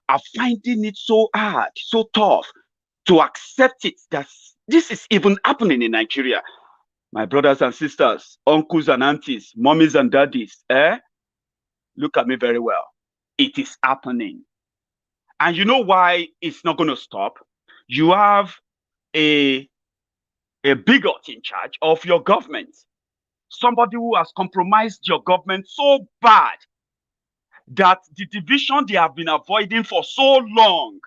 are finding it so hard, so tough to accept it that this is even happening in Nigeria. My brothers and sisters, uncles and aunties, mommies and daddies, look at me very well. It is happening. And you know why it's not going to stop? You have a a bigot in charge of your government, somebody who has compromised your government so bad that the division they have been avoiding for so long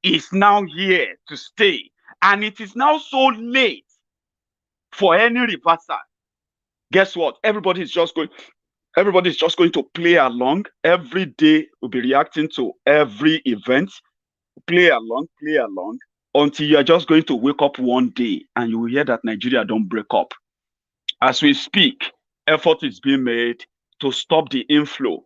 is now here to stay. And it is now so late for any reversal. Guess what? Everybody's just going to play along. Every day we'll be reacting to every event. Play along, until you are just going to wake up one day and you will hear that Nigeria don't break up. As we speak, effort is being made to stop the inflow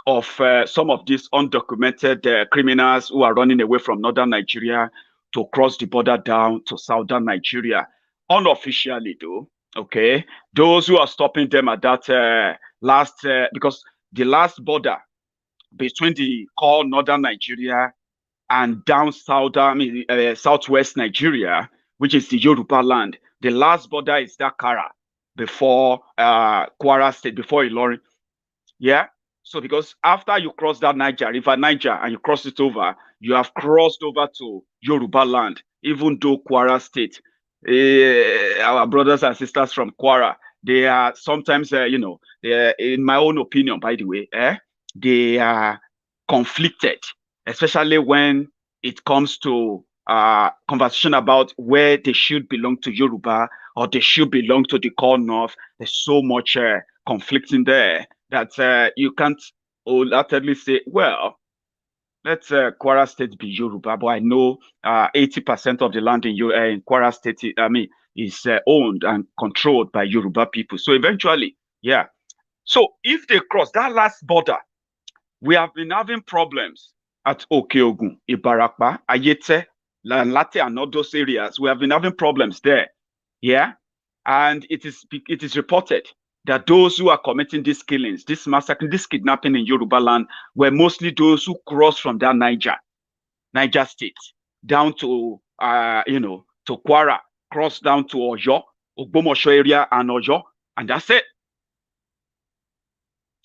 of some of these undocumented criminals who are running away from northern Nigeria to cross the border down to southern Nigeria. Unofficially, though, okay, those who are stopping them at that because the last border between the core northern Nigeria and down southwest Nigeria, which is the Yoruba land, the last border is Dakara before Kwara State, before Ilorin. Yeah. So because after you cross that River Niger, and you cross it over, you have crossed over to Yoruba land, even though Kwara State, our brothers and sisters from Kwara, they are sometimes, in my own opinion, by the way, they are conflicted, especially when it comes to conversation about where they should belong to Yoruba or they should belong to the core north. There's so much conflicting there that you can't wholeheartedly say, well, let Kwara State be Yoruba, but I know 80% of the land in Kwara State, is owned and controlled by Yoruba people. So eventually, yeah. So if they cross that last border, we have been having problems at Okeogun, Ibarakpa, Ayete, Lanlate, and all those areas. We have been having problems there. Yeah. And it is reported that those who are committing these killings, this massacre, this kidnapping in Yoruba land were mostly those who crossed from that Niger State down to, to Kwara, cross down to Oyo, Ogbomoso area and Oyo, and that's it.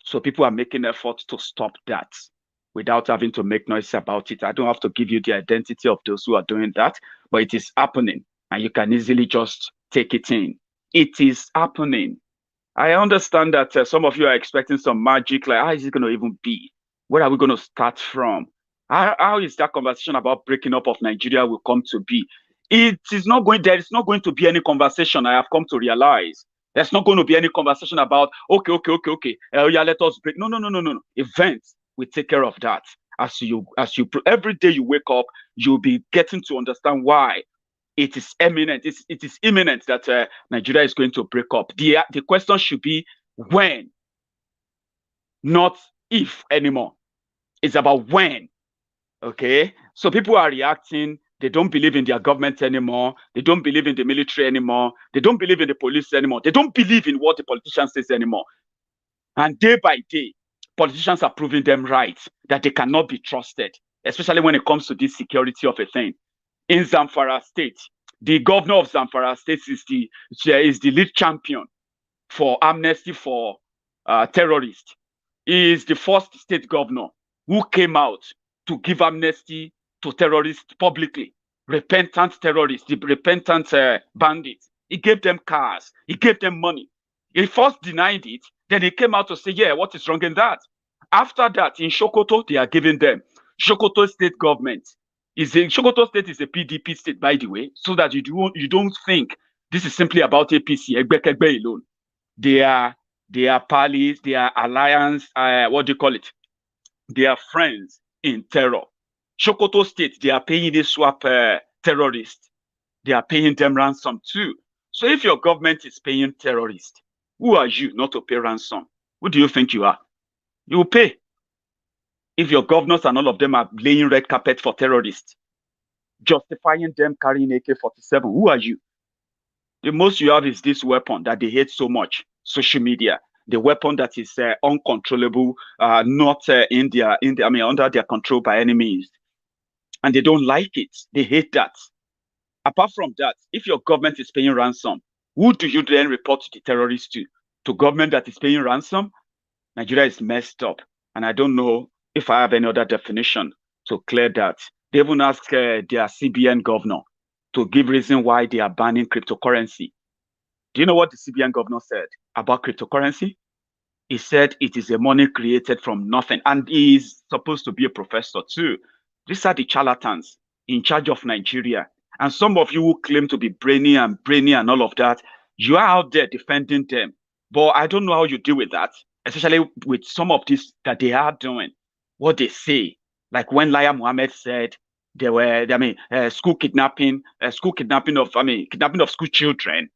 So people are making efforts to stop that without having to make noise about it. I don't have to give you the identity of those who are doing that, but it is happening, and you can easily just take it in. It is happening. I understand that some of you are expecting some magic, like how is it going to even be? Where are we going to start from? How is that conversation about breaking up of Nigeria will come to be? There is not going to be any conversation, I have come to realize. There's not going to be any conversation about, okay. Yeah, let us break. No. Events will take care of that. Every day you wake up, you'll be getting to understand why it is imminent. It is imminent that Nigeria is going to break up. The question should be when, not if anymore. It's about when. Okay, so people are reacting. They don't believe in their government anymore. They don't believe in the military anymore. They don't believe in the police anymore. They don't believe in what the politicians say anymore. And day by day, politicians are proving them right, that they cannot be trusted, especially when it comes to this security of a thing. In Zamfara State, the governor of Zamfara State is the lead champion for amnesty for terrorists. He is the first state governor who came out to give amnesty to terrorists publicly, repentant terrorists, the repentant bandits. He gave them cars, he gave them money. He first denied it, then he came out to say, yeah, what is wrong in that? After that, in Sokoto, they are giving them. Sokoto state government. Sokoto state is a PDP state, by the way, so that you don't think this is simply about APC, Egbekegbe alone. They are pals, they are alliance, what do you call it? They are friends in terror. Sokoto State, they are paying the swap terrorists. They are paying them ransom too. So if your government is paying terrorists, who are you not to pay ransom? Who do you think you are? You will pay. If your governors and all of them are laying red carpet for terrorists, justifying them carrying AK-47, who are you? The most you have is this weapon that they hate so much, social media. The weapon that is uncontrollable, not under their control by any means. And they don't like it. They hate that. Apart from that, if your government is paying ransom, who do you then report the terrorists to? To government that is paying ransom? Nigeria is messed up. And I don't know if I have any other definition to clear that. They even ask their CBN governor to give reason why they are banning cryptocurrency. Do you know what the CBN governor said about cryptocurrency? He said it is a money created from nothing, and he is supposed to be a professor too. These are the charlatans in charge of Nigeria. And some of you who claim to be brainy and all of that, you are out there defending them. But I don't know how you deal with that, especially with some of this that they are doing, what they say. Like when Laya Mohammed said there were, kidnapping of school children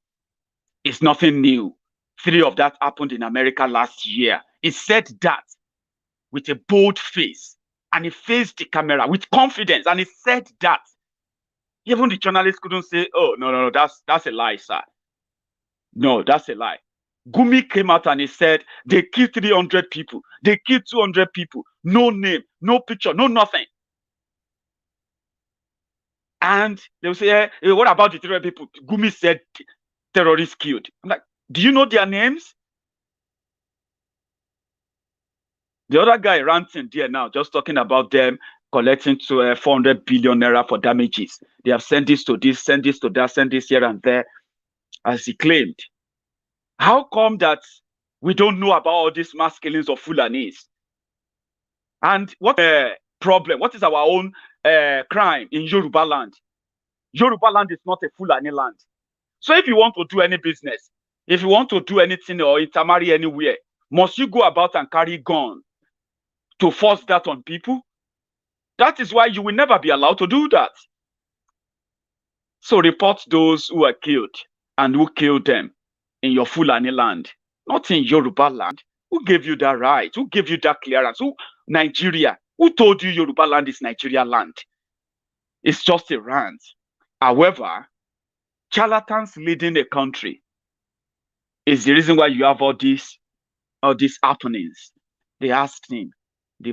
is nothing new. 3 of that happened in America last year. He said that with a bold face, and he faced the camera with confidence, and he said that. Even the journalists couldn't say, "Oh, no, that's a lie, sir." No, that's a lie. Gumi came out and he said they killed 300 people, they killed 200 people, no name, no picture, no nothing. And they will say, hey, what about the 300 people? Gumi said terrorists killed. I'm like, do you know their names? The other guy ranting there now, just talking about them collecting to 400 billion naira for damages. They have sent this to this, send this to that, send this here and there, as he claimed. How come that we don't know about all these mass killings of Fulanis? And what problem? What is our own crime in Yoruba land? Yoruba land is not a Fulani land. So if you want to do any business, if you want to do anything or intermarry anywhere, must you go about and carry gun to force that on people? That is why you will never be allowed to do that. So report those who are killed and who killed them in your Fulani land, not in Yoruba land. Who gave you that right? Who gave you that clearance? Who? Nigeria. Who told you Yoruba land is Nigeria land? It's just a rant. However, charlatans leading a country is the reason why you have all these happenings. They asked him, the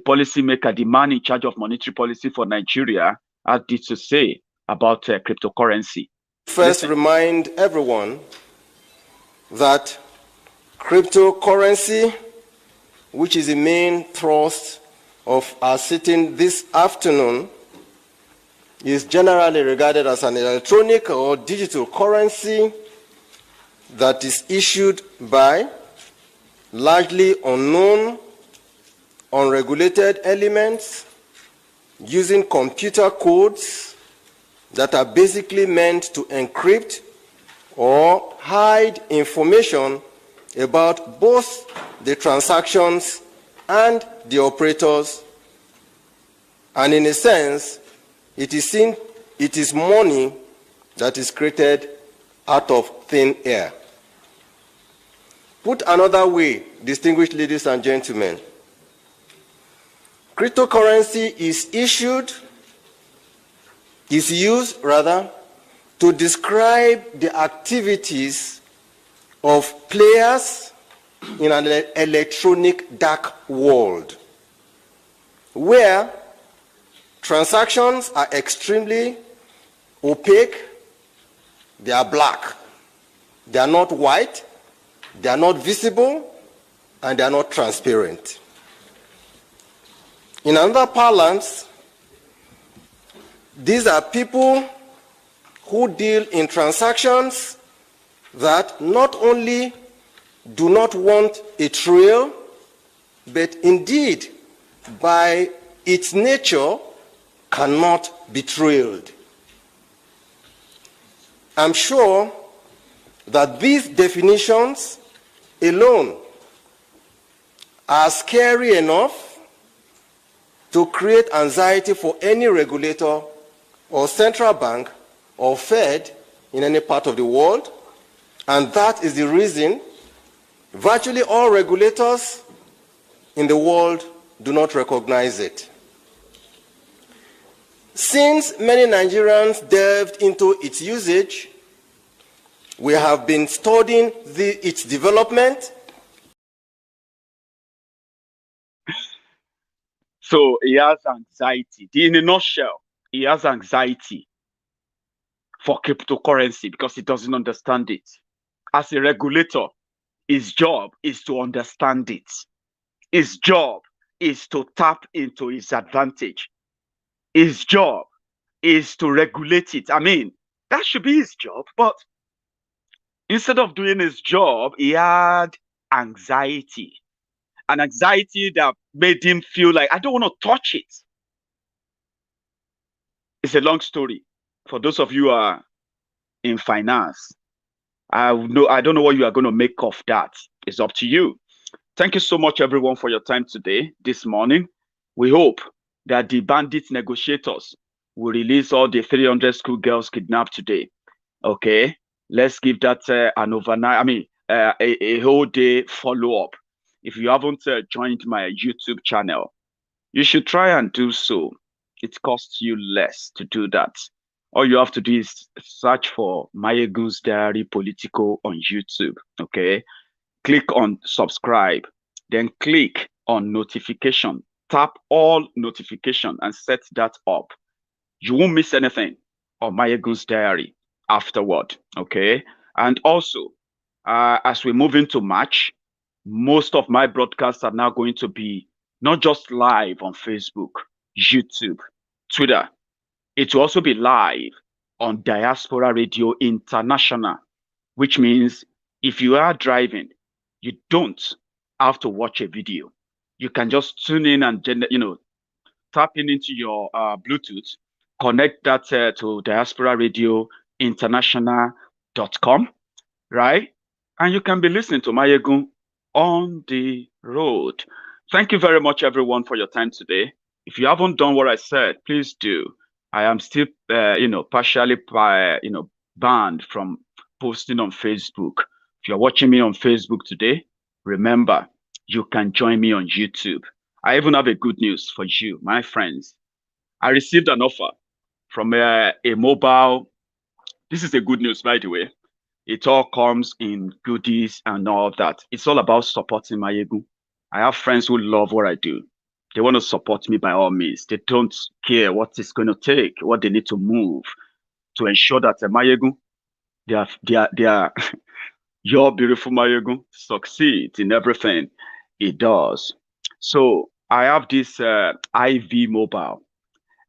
policy maker, the man in charge of monetary policy for Nigeria, had this to say about cryptocurrency. First, remind everyone that cryptocurrency, which is the main thrust of our sitting this afternoon, is generally regarded as an electronic or digital currency that is issued by largely unknown, unregulated elements using computer codes that are basically meant to encrypt or hide information about both the transactions and the operators. And in a sense, it is money that is created out of thin air. Put another way, distinguished ladies and gentlemen, cryptocurrency is used to describe the activities of players in an electronic dark world, where transactions are extremely opaque, they are black, they are not white, they are not visible, and they are not transparent. In another parlance, these are people who deal in transactions that not only do not want a trail, but indeed, by its nature, cannot be trailed. I'm sure that these definitions alone are scary enough to create anxiety for any regulator or central bank or Fed in any part of the world, and that is the reason virtually all regulators in the world do not recognize it. Since many Nigerians delved into its usage, we have been studying its development. So he has anxiety. In a nutshell, he has anxiety for cryptocurrency because he doesn't understand it. As a regulator, his job is to understand it. His job is to tap into his advantage. his job is to regulate it. I mean, that should be his job. But instead of doing his job, he had anxiety. An anxiety that made him feel like, I don't want to touch it. It's a long story. For those of you who are in finance, I don't know what you are going to make of that. It's up to you. Thank you so much, everyone, for your time today, this morning. We hope that the bandits negotiators will release all the 300 schoolgirls kidnapped today. Okay, let's give that an overnight, a whole day follow-up. If you haven't joined my YouTube channel, you should try and do so. It costs you less to do that. All you have to do is search for Maiyegun's Diary Politico on YouTube. Okay, click on subscribe, then click on notification. Tap all notification and set that up. You won't miss anything on Maiyegun's Diary afterward. Okay, and also as we move into March, most of my broadcasts are now going to be not just live on Facebook, YouTube, Twitter. It will also be live on Diaspora Radio International, which means if you are driving, you don't have to watch a video. You can just tune in and, tap into your Bluetooth, connect that to Diaspora Radio International.com, right? And you can be listening to Maiyegun on the road. Thank you very much, everyone, for your time today. If you haven't done what I said, please do. I am still, partially, banned from posting on Facebook. If you're watching me on Facebook today, remember, you can join me on YouTube. I even have a good news for you, my friends. I received an offer from a mobile. This is a good news, by the way. It all comes in goodies and all of that. It's all about supporting Maiyegun. I have friends who love what I do. They want to support me by all means. They don't care what it's going to take, what they need to move to ensure that Maiyegun, they are your beautiful Maiyegun succeeds in everything it does. So I have this IV Mobile,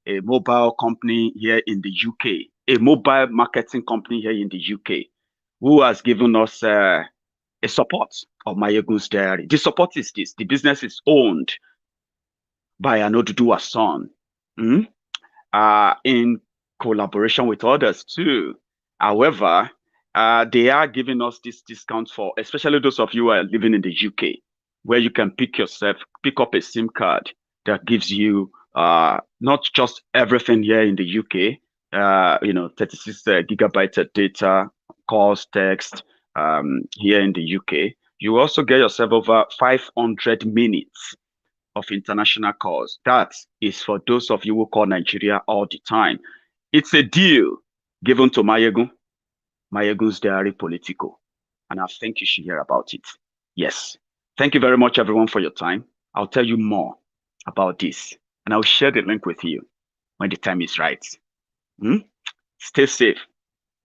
a mobile company here in the UK, a mobile marketing company here in the UK, who has given us a support of Maiyegun's Diary. The support is this: the business is owned by an Oduduwa son, in collaboration with others too. However, they are giving us this discount for, especially those of you who are living in the UK, where you can pick up a SIM card that gives you not just everything here in the UK, 36 gigabytes of data, calls, text, here in the UK. You also get yourself over 500 minutes of international calls. That is for those of you who call Nigeria all the time. It's a deal given to Maiyegun's Diary Politico. And I think you should hear about it. Yes. Thank you very much, everyone, for your time. I'll tell you more about this, and I'll share the link with you when the time is right. Stay safe,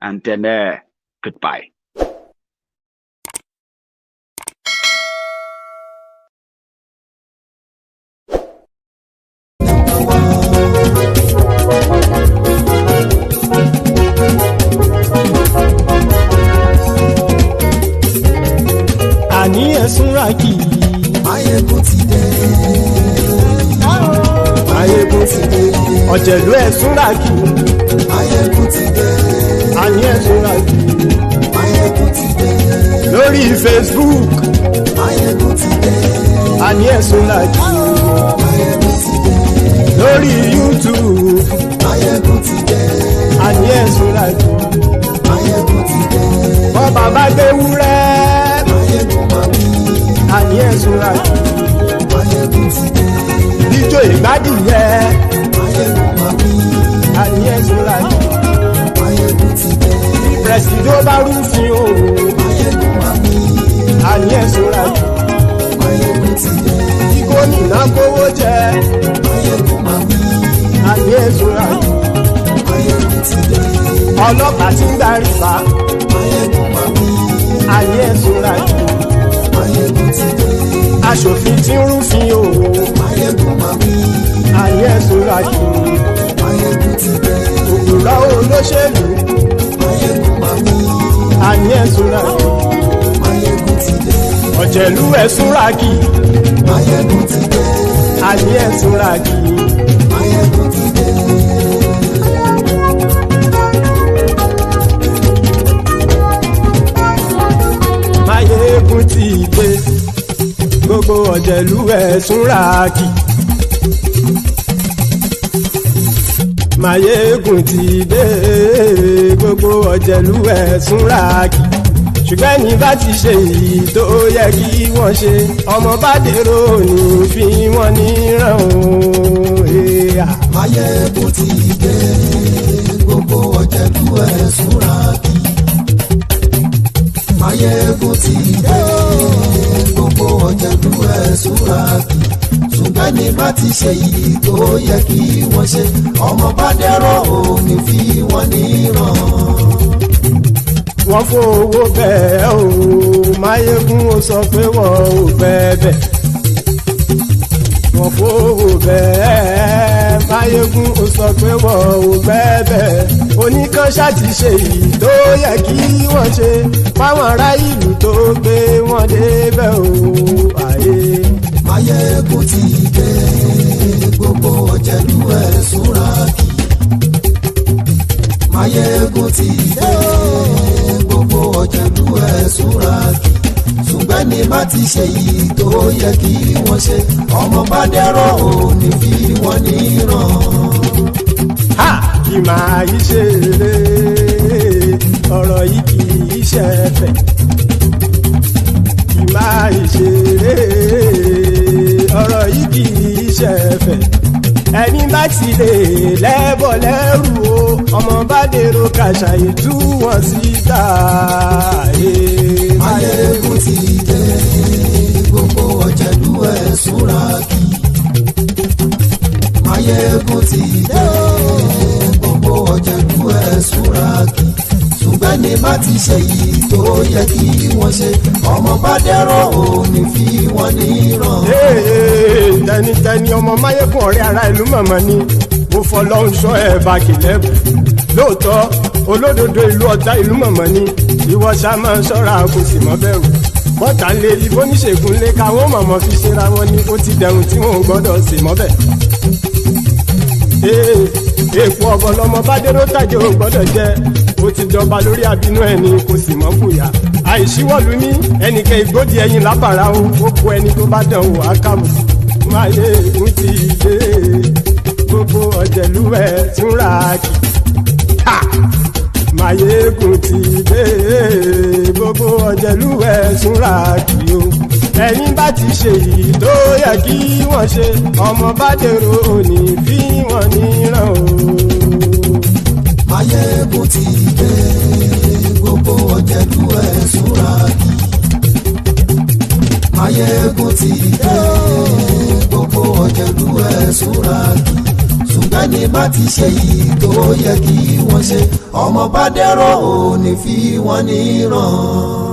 and then goodbye. Àní ẹ̀sùnra kì í. Maiyegun ti dé. Maiyegun ti dé. Ọ̀jẹ̀lú ẹ̀sùnra kì í. Maiyegun ti dé. Àní ẹ̀sùnra kì í. Maiyegun ti dé. Lórí Facebook. Maiyegun ti dé. Àní ẹ̀sùnra kì í. Maiyegun ti dé. Lórí YouTube. Maiyegun ti dé. Àní ẹ̀sùnra kì í. Maiyegun ti dé. Wọ́n bàbá gbé wúrẹ́. Àní ẹ̀sùnra kì í. Maiyegun ti dé. Ijó ìgbádìyẹ. Àní ẹ̀sùnra kì í. Maiyegun ti dé. Pẹ̀sìdó bá rúfin o. Àní ẹ̀sùnra kì í. Maiyegun ti dé. Tí gómìnà kówó jẹ. Àní ẹ̀sùnra kì í. Maiyegun ti dé. Ọlọ́pàá tí ń darí bá. Àní ẹ̀sùnra kì í. Maiyegun ti dé. Aṣòfin tí ń rúfin o. Àní ẹ̀sùnra kì í. òkúra olóṣèlú àní ẹ̀sùnra ọ̀jẹ̀lú ẹ̀sùnra kì àní ẹ̀sùnra kì. Maiyegun ti dé gbogbo ọ̀jẹ̀lú ẹ̀sùnra kì. Maiyegun ti dé gbogbo ọ̀jẹ̀lú ẹ̀sùnra kì. Ṣùgbọ́n ní bá ti ṣe èyí tó yẹ kí wọ́n ṣe ọmọ bá dèrò ní fi wọ́n níran o. Maiyegun ti dé gbogbo ọ̀jẹ̀lú ẹ̀sùnra kì. Maiyegun ti dé gbogbo ọ̀jẹ̀lú ẹ̀sùnra kì. Ṣùgbọ́n ní bá ti ṣe èyí tó yẹ kí wọ́n ṣe ọmọ bá dèrò ní fi wọ́n níran. Wọ́n fowó bẹ́ẹ̀ o Maiyegun ó sọ pé wọ́n ò bẹ́ẹ̀. Wọ́n fowó bẹ́ẹ̀ Maiyegun ó sọ pé wọ́n ò bẹ́ẹ̀. Oníkan ṣáàtì ṣe èyí tó yẹ kí wọ́n ṣe fáwọn ará ìlú tó gbé wọn débẹ̀ o. Maiyegun ti dé gbogbo ọ̀jẹ̀lú ẹ̀sùnra kì. Maiyegun ti dé gbogbo ọ̀jẹ̀lú ẹ̀sùnra kì. Ṣùgbọ́n ní bá ti ṣe yìí tó yẹ kí wọ́n ṣe ọmọ bá dẹ́rọ̀ ò ní fi wọ́n níran. Kì máa yí ṣe eré ọ̀rọ̀ yìí kì í ṣe ẹ̀fẹ̀. Kì máa yí ṣe eré ọ̀rọ̀ yìí kì í ṣe ẹ̀fẹ̀. Ẹni bá ti lè lẹ́bọ̀ lẹ́rù o ọmọ bá dèrò kàṣàyè tú wọn síta. Maiyegun ti dé gbogbo ọ̀jẹ̀lú ẹ̀sùnra kì. Maiyegun ti dé gbogbo ọ̀jẹ̀lú ẹ̀sùnra kì. Ṣùgbọ́n ní bá ti ṣe yìí tó yẹ kí wọ́n ṣe ọmọ bá dẹ́rọ̀ ò ní fi wọ́n níran. Tẹnitẹni ọmọ Maiyegun ọ̀rẹ́ ara ìlú mọ̀mọ́ ni mo fọlọ́run sọ ẹ̀ bá kìlẹ́bù. Lóòótọ́ olódodo ìlú ọ̀tá ìlú mọ̀mọ́ ni ìwọ ṣá máa ń ṣọ́ra kò sì mọ́ bẹ̀rù. Bọ́tà ń lé ibo níṣègùn lé káwọn mọ̀mọ́ fi ṣera wọn ni ó ti dẹrùn tí wọn ò gbọ́dọ̀ sì mọ́ bẹ̀. Èèpo ọ̀bọ lọmọ bá dérò tàjẹ́ ò gbọ́dọ̀ jẹ́ ó ti jọba lórí àbínú ẹni kò sì mọ́ fòyà. Àìsíwọ́lu ní ẹnìkan ìgbódì ẹyin lábàrá o ó kó ẹni tó bá dán o àkàmù. Maiyegun ti dé gbogbo ọ̀jẹ̀lú ẹ̀sùnra kì. Maiyegun ti dé gbogbo ọ̀jẹ̀lú ẹ̀sùnra kì o. Ẹ̀yin bá ti ṣe èyí tó yẹ kí wọ́n ṣe ọmọ bá dèrò òní fi wọ́n níran o. Maiyegun ti dé gbogbo ọ̀jẹ̀lú ẹ̀sùnra kì. Maiyegun ti dé gbogbo ọ̀jẹ̀lú ẹ̀sùnra kì. Ṣùgbọ́n ní bá ti ṣe yìí tó yẹ kí wọ́n ṣe ọmọ bá dẹ́rọ̀ ò ní fi wọ́n níran.